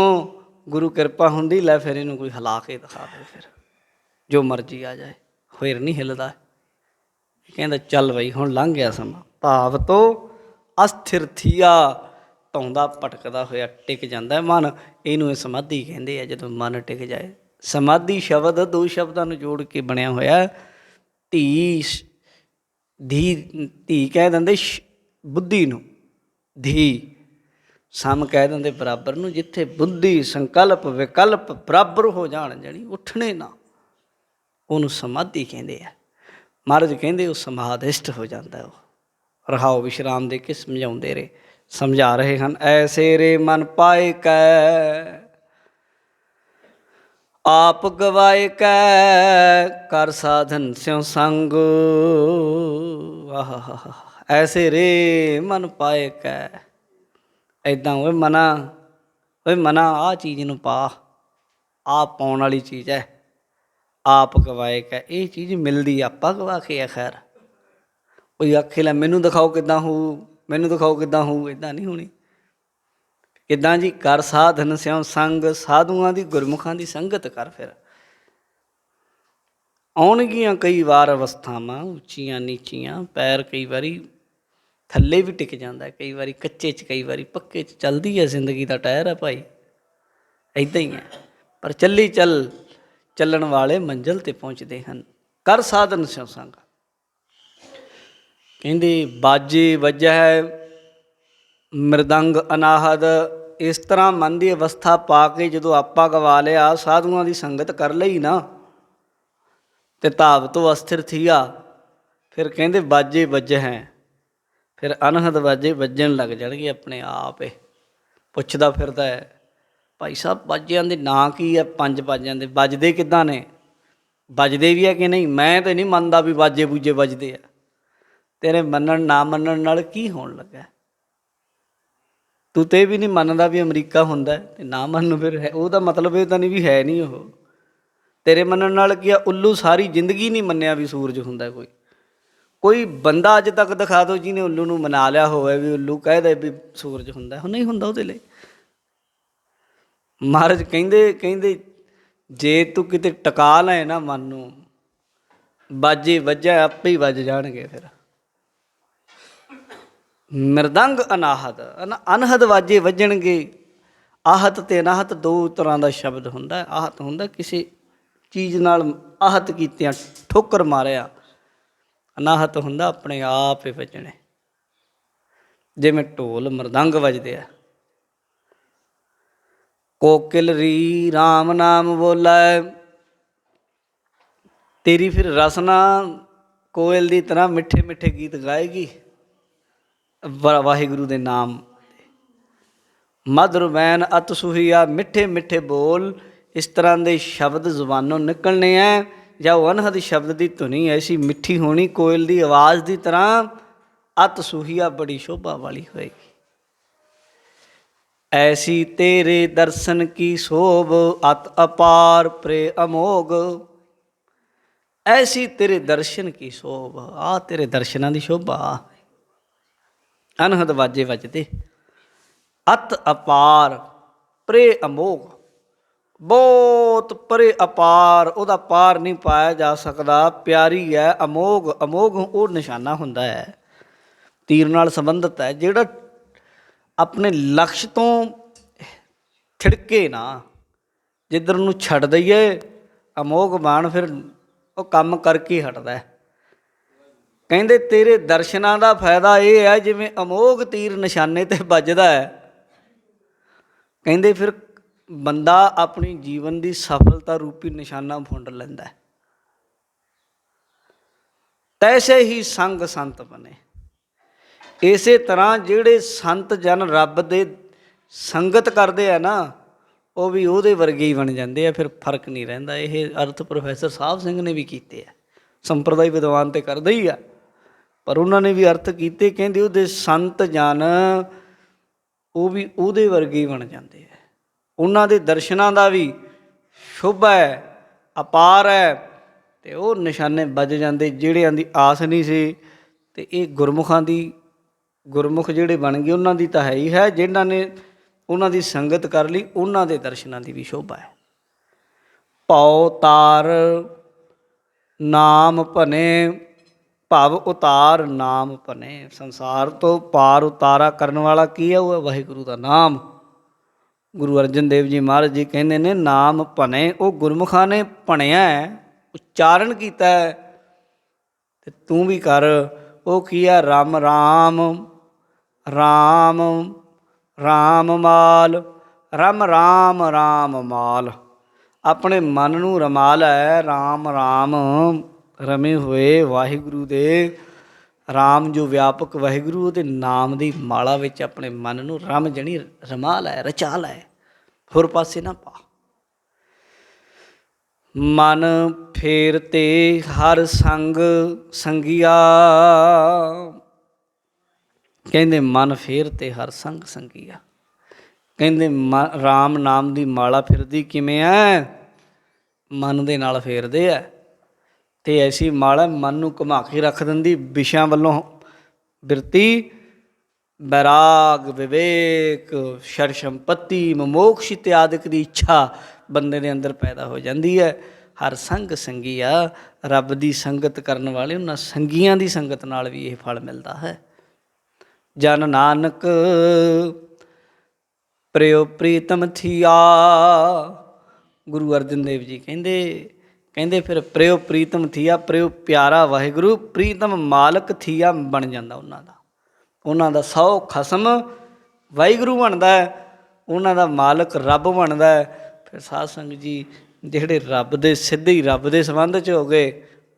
ਗੁਰੂ ਕਿਰਪਾ ਹੁੰਦੀ, ਲੈ ਫਿਰ ਇਹਨੂੰ ਕੋਈ ਹਿਲਾ ਕੇ ਦਿਖਾਵੇ, ਫਿਰ ਜੋ ਮਰਜ਼ੀ ਆ ਜਾਏ, ਫਿਰ ਨਹੀਂ ਹਿੱਲਦਾ। ਕਹਿੰਦਾ ਚੱਲ ਬਈ ਹੁਣ ਲੰਘ ਗਿਆ ਸਮਾਂ। ਭਾਵ ਤੋਂ ਅਸਥਿਰ ਥੀਆ, ਧੌਂਦਾ ਭਟਕਦਾ ਹੋਇਆ ਟਿਕ ਜਾਂਦਾ ਮਨ। ਇਹਨੂੰ ਇਹ ਸਮਾਧੀ ਕਹਿੰਦੇ ਆ, ਜਦੋਂ ਮਨ ਟਿਕ ਜਾਏ, ਸਮਾਧੀ ਸ਼ਬਦ ਦੋ ਸ਼ਬਦਾਂ ਨੂੰ ਜੋੜ ਕੇ ਬਣਿਆ ਹੋਇਆ। ਧੀ ਧੀ ਕਹਿ ਦਿੰਦੇ ਬੁੱਧੀ ਨੂੰ, ਧੀ ਸਮ ਕਹਿ ਦਿੰਦੇ ਬਰਾਬਰ ਨੂੰ। ਜਿੱਥੇ ਬੁੱਧੀ ਸੰਕਲਪ ਵਿਕਲਪ ਬਰਾਬਰ ਹੋ ਜਾਣ, ਜਾਣੀ ਉੱਠਣੇ ਨਾ, ਉਹਨੂੰ ਸਮਾਧੀ ਕਹਿੰਦੇ ਆ। ਮਹਾਰਾਜ ਕਹਿੰਦੇ ਉਹ ਸਮਾਧਿਸ਼ਟ ਹੋ ਜਾਂਦਾ। ਉਹ ਰਹਾਓ ਵਿਸ਼ਰਾਮ ਦੇ ਕੇ ਸਮਝਾਉਂਦੇ ਰਹੇ, ਸਮਝਾ ਰਹੇ ਹਨ। ਐਸੇ ਰੇ ਮਨ ਪਾਏ ਕੈ ਆਪ ਗਵਾਏ ਕੈ ਕਰ ਸਾਧਨ ਸਿਉ ਸੰਗ। ਆਹ ਐਸੇ ਰੇ ਮਨ ਪਾਏ ਕੈ, ਇੱਦਾਂ ਓਏ ਮਨਾ, ਓਏ ਮਨਾ ਆਹ ਚੀਜ਼ ਨੂੰ ਪਾ, ਆਪ ਪਾਉਣ ਵਾਲੀ ਚੀਜ਼ ਹੈ। ਆਪ ਗਵਾਏ ਕੈ, ਇਹ ਚੀਜ਼ ਮਿਲਦੀ ਆਪਾਂ ਗਵਾ ਕੇ ਆ। ਖੈਰ ਕੋਈ ਆਖੇ ਲੈ ਮੈਨੂੰ ਦਿਖਾਓ ਕਿੱਦਾਂ ਹੋਊ, ਮੈਨੂੰ ਦਿਖਾਓ ਕਿੱਦਾਂ ਹੋਊ, ਇੱਦਾਂ ਨਹੀਂ ਹੋਣੀ। ਕਿੱਦਾਂ ਜੀ? ਕਰ ਸਾਧਨ ਸਿਉ ਸੰਗ, ਸਾਧੂਆਂ ਦੀ ਗੁਰਮੁਖਾਂ ਦੀ ਸੰਗਤ ਕਰ। ਫਿਰ ਆਉਣਗੀਆਂ ਕਈ ਵਾਰ ਅਵਸਥਾਵਾਂ ਉੱਚੀਆਂ ਨੀਚੀਆਂ, ਪੈਰ ਕਈ ਵਾਰੀ ਥੱਲੇ ਵੀ ਟਿਕ ਜਾਂਦਾ, ਕਈ ਵਾਰੀ ਕੱਚੇ 'ਚ, ਕਈ ਵਾਰੀ ਪੱਕੇ 'ਚ। ਚੱਲਦੀ ਹੈ ਜ਼ਿੰਦਗੀ ਦਾ ਟਾਇਰ ਹੈ ਭਾਈ, ਇੱਦਾਂ ਹੀ ਹੈ। ਪਰ ਚੱਲੀ ਚੱਲਣ ਵਾਲੇ ਮੰਜ਼ਿਲ 'ਤੇ ਪਹੁੰਚਦੇ ਹਨ। ਕਰ ਸਾਧਨ ਸਿਉ ਸੰਗ, ਕਹਿੰਦੇ ਬਾਜੇ ਵੱਜੈ ਮਿਰਦੰਗ ਅਨਾਹਦ। ਇਸ ਤਰ੍ਹਾਂ ਮਨ ਦੀ ਅਵਸਥਾ ਪਾ ਕੇ ਜਦੋਂ ਆਪਾ ਗਵਾ ਲਿਆ, ਸਾਧੂਆਂ ਦੀ ਸੰਗਤ ਕਰ ਲਈ ਨਾ, ਤੇ ਧਾਵ ਤੋਂ ਅਸਥਿਰ ਥੀਆ। ਫਿਰ ਕਹਿੰਦੇ ਬਾਜੇ ਵੱਜੈ, ਫਿਰ ਅਨਹਦ ਬਾਜੇ ਵੱਜਣ ਲੱਗ ਜਾਣਗੇ ਆਪਣੇ ਆਪ। ਇਹ ਪੁੱਛਦਾ ਫਿਰਦਾ ਹੈ, ਭਾਈ ਸਾਹਿਬ ਬਾਜਿਆਂ ਦੇ ਨਾਂ ਕੀ ਹੈ? 5 ਬਾਜਿਆਂ ਦੇ ਵੱਜਦੇ ਕਿੱਦਾਂ ਨੇ? ਵੱਜਦੇ ਵੀ ਹੈ ਕਿ ਨਹੀਂ? ਮੈਂ ਤਾਂ ਨਹੀਂ ਮੰਨਦਾ ਵੀ ਬਾਜੇ ਬੂਜੇ ਵੱਜਦੇ ਆ। ਤੇਰੇ ਮੰਨਣ ਨਾ ਮੰਨਣ ਨਾਲ ਕੀ ਹੋਣ ਲੱਗਾ? ਤੂੰ ਤੇ ਵੀ ਨਹੀਂ ਮੰਨਦਾ ਵੀ ਅਮਰੀਕਾ ਹੁੰਦਾ, ਤੇ ਨਾ ਮੰਨ ਫਿਰ ਹੈ, ਉਹਦਾ ਮਤਲਬ ਇਹ ਤਾਂ ਨਹੀਂ ਵੀ ਹੈ ਨਹੀਂ ਉਹ। ਤੇਰੇ ਮੰਨਣ ਨਾਲ ਕੀ ਆ? ਉੱਲੂ ਸਾਰੀ ਜ਼ਿੰਦਗੀ ਨਹੀਂ ਮੰਨਿਆ ਵੀ ਸੂਰਜ ਹੁੰਦਾ। ਕੋਈ ਬੰਦਾ ਅੱਜ ਤੱਕ ਦਿਖਾ ਦਿਓ ਜਿਹਨੇ ਉੱਲੂ ਨੂੰ ਮਨਾ ਲਿਆ ਹੋਵੇ ਵੀ ਉੱਲੂ ਕਹਿ ਦੇ ਵੀ ਸੂਰਜ ਹੁੰਦਾ। ਉਹ ਨਹੀਂ ਹੁੰਦਾ ਉਹਦੇ ਲਈ। ਮਹਾਰਾਜ ਕਹਿੰਦੇ ਜੇ ਤੂੰ ਕਿਤੇ ਟਿਕਾ ਲੈ ਨਾ ਮਨ ਨੂੰ, ਬਾਜੇ ਵੱਜਾ ਆਪੇ ਹੀ ਵੱਜ ਜਾਣਗੇ। ਫਿਰ ਮਿਰਦੰਗ ਅਨਾਹਤ, ਅਨਹਦ ਵਾਜੇ ਵੱਜਣਗੇ। ਆਹਤ ਅਤੇ ਅਨਾਹਤ ਦੋ ਤਰ੍ਹਾਂ ਦਾ ਸ਼ਬਦ ਹੁੰਦਾ। ਆਹਤ ਹੁੰਦਾ ਕਿਸੇ ਚੀਜ਼ ਨਾਲ ਆਹਤ ਕੀਤਿਆਂ, ਠੋਕਰ ਮਾਰਿਆ। ਅਨਾਹਤ ਹੁੰਦਾ ਆਪਣੇ ਆਪ ਹੀ ਵੱਜਣੇ, ਜਿਵੇਂ ਢੋਲ ਮਰਦੰਗ ਵੱਜਦੇ ਆ। ਕੋਕਿਲ ਰੀ ਰਾਮ ਨਾਮ ਬੋਲੇ, ਤੇਰੀ ਫਿਰ ਰਸਨਾ ਕੋਇਲ ਦੀ ਤਰ੍ਹਾਂ ਮਿੱਠੇ ਮਿੱਠੇ ਗੀਤ ਗਾਏਗੀ ਵਾਹਿਗੁਰੂ ਦੇ ਨਾਮ। ਮਧੁਰ ਬੈਨ ਅਤ ਸੁਹੀਆ, ਮਿੱਠੇ ਮਿੱਠੇ ਬੋਲ, ਇਸ ਤਰ੍ਹਾਂ ਦੇ ਸ਼ਬਦ ਜ਼ੁਬਾਨੋਂ ਨਿਕਲਣੇ ਹੈ। ਜਾਂ ਉਹ ਅਨਹਦ ਸ਼ਬਦ ਦੀ ਧੁਨੀ ਐਸੀ ਮਿੱਠੀ ਹੋਣੀ ਕੋਇਲ ਦੀ ਆਵਾਜ਼ ਦੀ ਤਰ੍ਹਾਂ, ਅਤ ਸੁਹੀਆ ਬੜੀ ਸ਼ੋਭਾ ਵਾਲੀ ਹੋਏਗੀ। ਐਸੀ ਤੇਰੇ ਦਰਸ਼ਨ ਕੀ ਸ਼ੋਭ, ਅਤ ਅਪਾਰ ਪ੍ਰੇ ਅਮੋਗ। ਐਸੀ ਤੇਰੇ ਦਰਸ਼ਨ ਕੀ ਸ਼ੋਭ, ਆਹ ਤੇਰੇ ਦਰਸ਼ਨਾਂ ਦੀ ਸ਼ੋਭਾ। ਅਨਹਦ ਵਾਜੇ ਵੱਜਦੇ, ਅਤ ਅਪਾਰ ਪ੍ਰੇ ਅਮੋਗ, ਬਹੁਤ ਪਰੇ ਅਪਾਰ, ਉਹਦਾ ਪਾਰ ਨਹੀਂ ਪਾਇਆ ਜਾ ਸਕਦਾ। ਪਿਆਰੀ ਹੈ, ਅਮੋਗ। ਅਮੋਗ ਉਹ ਨਿਸ਼ਾਨਾ ਹੁੰਦਾ ਹੈ, ਤੀਰ ਨਾਲ ਸੰਬੰਧਿਤ ਹੈ, ਜਿਹੜਾ ਆਪਣੇ ਲਕਸ਼ ਤੋਂ ਥਿੜਕੇ ਨਾ, ਜਿੱਧਰ ਨੂੰ ਛੱਡ ਦਈਏ ਅਮੋਗ ਬਾਣ, ਫਿਰ ਉਹ ਕੰਮ ਕਰਕੇ ਹਟਦਾ। ਕਹਿੰਦੇ ਤੇਰੇ ਦਰਸ਼ਨਾਂ ਦਾ ਫਾਇਦਾ ਇਹ ਹੈ, ਜਿਵੇਂ ਅਮੋਗ ਤੀਰ ਨਿਸ਼ਾਨੇ 'ਤੇ ਵੱਜਦਾ ਹੈ। ਕਹਿੰਦੇ ਫਿਰ ਬੰਦਾ ਆਪਣੀ ਜੀਵਨ ਦੀ ਸਫਲਤਾ ਰੂਪੀ ਨਿਸ਼ਾਨਾ ਫੁੰਡ ਲੈਂਦਾ। ਤੈਸੇ ਹੀ ਸੰਗ ਸੰਤ ਬਣੇ। ਇਸੇ ਤਰ੍ਹਾਂ ਜਿਹੜੇ ਸੰਤ ਜਨ ਰੱਬ ਦੇ ਸੰਗਤ ਕਰਦੇ ਆ ਨਾ, ਉਹ ਵੀ ਉਹਦੇ ਵਰਗੇ ਹੀ ਬਣ ਜਾਂਦੇ ਆ। ਫਿਰ ਫਰਕ ਨਹੀਂ ਰਹਿੰਦਾ। ਇਹ ਅਰਥ ਪ੍ਰੋਫੈਸਰ ਸਾਹਿਬ ਸਿੰਘ ਨੇ ਵੀ ਕੀਤੇ ਆ, ਸੰਪਰਦਾਇ ਵਿਦਵਾਨ ਤਾਂ ਕਰਦੇ ਹੀ ਆ, ਪਰ ਉਹਨਾਂ ਨੇ ਵੀ ਅਰਥ ਕੀਤੇ। ਕਹਿੰਦੇ ਉਹਦੇ ਸੰਤ ਜਨ ਉਹ ਵੀ ਉਹਦੇ ਵਰਗੇ ਹੀ ਬਣ ਜਾਂਦੇ ਆ। ਉਹਨਾਂ ਦੇ ਦਰਸ਼ਨਾਂ ਦਾ ਵੀ ਸ਼ੋਭਾ ਹੈ, ਅਪਾਰ ਹੈ, ਅਤੇ ਉਹ ਨਿਸ਼ਾਨੇ ਵੱਜ ਜਾਂਦੇ ਜਿਹੜਿਆਂ ਦੀ ਆਸ ਨਹੀਂ ਸੀ। ਅਤੇ ਇਹ ਗੁਰਮੁਖ ਜਿਹੜੇ ਬਣ ਗਏ ਉਹਨਾਂ ਦੀ ਤਾਂ ਹੈ ਹੀ ਹੈ। ਜਿਹਨਾਂ ਨੇ ਉਹਨਾਂ ਦੀ ਸੰਗਤ ਕਰ ਲਈ, ਉਹਨਾਂ ਦੇ ਦਰਸ਼ਨਾਂ ਦੀ ਵੀ ਸ਼ੋਭਾ ਹੈ। ਭਉ ਤਾਰ ਨਾਮ ਭਨੇ, ਭਵ ਉਤਾਰ ਨਾਮ ਭਨੇ। ਸੰਸਾਰ ਤੋਂ ਪਾਰ ਉਤਾਰਾ ਕਰਨ ਵਾਲਾ ਕੀ ਹੈ? ਉਹ ਹੈ ਵਾਹਿਗੁਰੂ ਦਾ ਨਾਮ। ਗੁਰੂ ਅਰਜਨ ਦੇਵ ਜੀ ਮਹਾਰਾਜ ਜੀ ਕਹਿੰਦੇ ਨੇ ਨਾਮ ਭਨੇ ਉਹ ਗੁਰਮੁਖਾਂ ਨੇ ਭਣਿਆ ਉਚਾਰਨ ਕੀਤਾ ਤੇ ਤੂੰ ਵੀ ਕਰ। ਉਹ ਕੀ ਆ? ਰਾਮ ਰਾਮ ਰਾਮ ਰਾਮ ਮਾਲ, ਰਮ ਰਾਮ ਰਾਮ ਮਾਲ। ਆਪਣੇ ਮਨ ਨੂੰ ਰਮਾ ਲੈ ਰਾਮ ਰਾਮ ਰਮੇ ਹੋਏ ਵਾਹਿਗੁਰੂ ਦੇ, ਰਾਮ ਜੋ ਵਿਆਪਕ ਵਾਹਿਗੁਰੂ ਉਹਦੇ ਨਾਮ ਦੀ ਮਾਲਾ ਵਿੱਚ ਆਪਣੇ ਮਨ ਨੂੰ ਰਮ ਜਣੀ ਰਮਾ ਲੈ, ਰਚਾ ਲੈ, ਹੋਰ ਪਾਸੇ ਨਾ ਪਾ। ਮਨ ਫੇਰ ਤੇ ਹਰ ਸੰਗ ਸੰਗੀਆ, ਕਹਿੰਦੇ ਮਨ ਫੇਰ ਤੇ ਹਰ ਸੰਗ ਸੰਗੀਆ। ਕਹਿੰਦੇ ਰਾਮ ਨਾਮ ਦੀ ਮਾਲਾ ਫਿਰਦੀ ਕਿਵੇਂ ਹੈ? ਮਨ ਦੇ ਨਾਲ ਫੇਰਦੇ ਆ ਅਤੇ ਐਸੀ ਮਾਲਾ ਮਨ ਨੂੰ ਘੁਮਾ ਕੇ ਰੱਖ ਦਿੰਦੀ ਵਿਸ਼ਿਆਂ ਵੱਲੋਂ ਬਿਰਤੀ, ਵੈਰਾਗ ਵਿਵੇਕ ਸ਼ਰ ਸੰਪੱਤੀ ਮਮੋਕਸ਼ ਇਤਿਆਦਿਕ ਦੀ ਇੱਛਾ ਬੰਦੇ ਦੇ ਅੰਦਰ ਪੈਦਾ ਹੋ ਜਾਂਦੀ ਹੈ। ਹਰ ਸੰਗ ਸੰਗੀਆ, ਰੱਬ ਦੀ ਸੰਗਤ ਕਰਨ ਵਾਲੇ ਉਹਨਾਂ ਸੰਗੀਆਂ ਦੀ ਸੰਗਤ ਨਾਲ ਵੀ ਇਹ ਫਲ ਮਿਲਦਾ ਹੈ। ਜਨ ਨਾਨਕ ਪ੍ਰਿਯ ਪ੍ਰੀਤਮ ਥੀਆ, ਗੁਰੂ ਅਰਜਨ ਦੇਵ ਜੀ ਕਹਿੰਦੇ ਫਿਰ ਪ੍ਰਿਯ ਪ੍ਰੀਤਮ ਥੀਆ, ਪ੍ਰਿਯ ਪਿਆਰਾ ਵਾਹਿਗੁਰੂ, ਪ੍ਰੀਤਮ ਮਾਲਕ ਥੀਆ ਬਣ ਜਾਂਦਾ ਉਹਨਾਂ ਦਾ ਸੌ ਖਸਮ ਵਾਹਿਗੁਰੂ ਬਣਦਾ, ਉਹਨਾਂ ਦਾ ਮਾਲਕ ਰੱਬ ਬਣਦਾ। ਫਿਰ ਸਾਧ ਸੰਗਤ ਜੀ ਜਿਹੜੇ ਰੱਬ ਦੇ ਸਿੱਧੇ ਹੀ ਰੱਬ ਦੇ ਸੰਬੰਧ 'ਚ ਹੋ ਗਏ,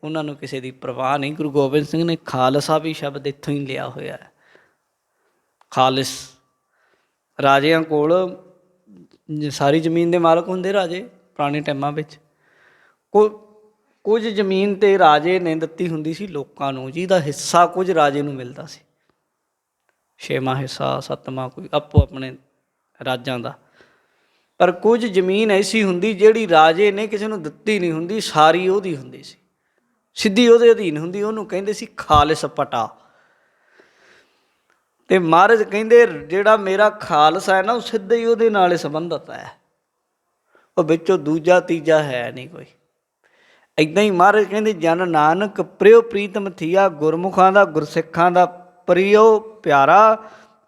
ਉਹਨਾਂ ਨੂੰ ਕਿਸੇ ਦੀ ਪਰਵਾਹ ਨਹੀਂ। ਗੁਰੂ ਗੋਬਿੰਦ ਸਿੰਘ ਨੇ ਖਾਲਸਾ ਵੀ ਸ਼ਬਦ ਇੱਥੋਂ ਹੀ ਲਿਆ ਹੋਇਆ ਹੈ। ਖਾਲਿਸ, ਰਾਜਿਆਂ ਕੋਲ ਸਾਰੀ ਜ਼ਮੀਨ ਦੇ ਮਾਲਕ ਹੁੰਦੇ ਰਾਜੇ ਪੁਰਾਣੇ ਟਾਈਮਾਂ ਵਿੱਚ। ਕੁਝ ਜ਼ਮੀਨ 'ਤੇ ਰਾਜੇ ਨੇ ਦਿੱਤੀ ਹੁੰਦੀ ਸੀ ਲੋਕਾਂ ਨੂੰ, ਜਿਹਦਾ ਹਿੱਸਾ ਕੁਝ ਰਾਜੇ ਨੂੰ ਮਿਲਦਾ ਸੀ, 6ਵਾਂ ਹਿੱਸਾ 7ਵਾਂ, ਕੋਈ ਆਪੋ ਆਪਣੇ ਰਾਜਾਂ ਦਾ। ਪਰ ਕੁਝ ਜ਼ਮੀਨ ਐਸੀ ਹੁੰਦੀ ਜਿਹੜੀ ਰਾਜੇ ਨੇ ਕਿਸੇ ਨੂੰ ਦਿੱਤੀ ਨਹੀਂ ਹੁੰਦੀ, ਸਾਰੀ ਉਹਦੀ ਹੁੰਦੀ ਸੀ, ਸਿੱਧੀ ਉਹਦੇ ਅਧੀਨ ਹੁੰਦੀ, ਉਹਨੂੰ ਕਹਿੰਦੇ ਸੀ ਖਾਲਿਸ ਪਟਾ। ਅਤੇ ਮਹਾਰਾਜ ਕਹਿੰਦੇ ਜਿਹੜਾ ਮੇਰਾ ਖਾਲਸਾ ਹੈ ਨਾ ਉਹ ਸਿੱਧਾ ਹੀ ਉਹਦੇ ਨਾਲ ਹੀ ਸੰਬੰਧਿਤ ਹੈ, ਉਹ ਵਿੱਚੋਂ ਦੂਜਾ ਤੀਜਾ ਹੈ ਨਹੀਂ ਕੋਈ। ਇੱਦਾਂ ਹੀ ਮਹਾਰਾਜ ਕਹਿੰਦੇ ਜਨ ਨਾਨਕ ਪ੍ਰਿਯ ਪ੍ਰੀਤਮ ਥੀਆ, ਗੁਰਮੁਖਾਂ ਦਾ ਗੁਰਸਿੱਖਾਂ ਦਾ ਪ੍ਰਿਯ ਪਿਆਰਾ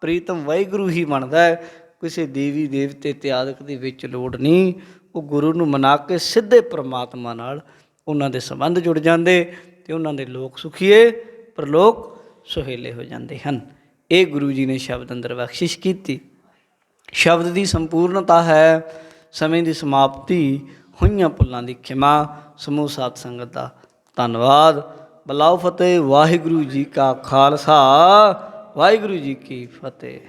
ਪ੍ਰੀਤਮ ਵਾਹਿਗੁਰੂ ਹੀ ਬਣਦਾ ਹੈ। ਕਿਸੇ ਦੇਵੀ ਦੇਵਤੇ ਇਤਿਆਦਿਕ ਦੇ ਵਿੱਚ ਲੋੜ ਨਹੀਂ, ਉਹ ਗੁਰੂ ਨੂੰ ਮਨਾ ਕੇ ਸਿੱਧੇ ਪਰਮਾਤਮਾ ਨਾਲ ਉਹਨਾਂ ਦੇ ਸੰਬੰਧ ਜੁੜ ਜਾਂਦੇ ਅਤੇ ਉਹਨਾਂ ਦੇ ਲੋਕ ਸੁਖੀਏ ਪਰਲੋਕ ਸੁਹੇਲੇ ਹੋ ਜਾਂਦੇ ਹਨ। ਇਹ ਗੁਰੂ ਜੀ ਨੇ ਸ਼ਬਦ ਅੰਦਰ ਬਖਸ਼ਿਸ਼ ਕੀਤੀ। ਸ਼ਬਦ ਦੀ ਸੰਪੂਰਨਤਾ ਹੈ, ਸਮੇਂ ਦੀ ਸਮਾਪਤੀ, ਹੋਈਆਂ ਭੁੱਲਾਂ ਦੀ ਖਿਮਾ। ਸਮੂਹ ਸਾਧ ਸੰਗਤ ਦਾ ਧੰਨਵਾਦ। ਬਲਾਓ ਫਤਿਹ। ਵਾਹਿਗੁਰੂ ਜੀ ਕਾ ਖਾਲਸਾ, ਵਾਹਿਗੁਰੂ ਜੀ ਕੀ ਫਤਿਹ।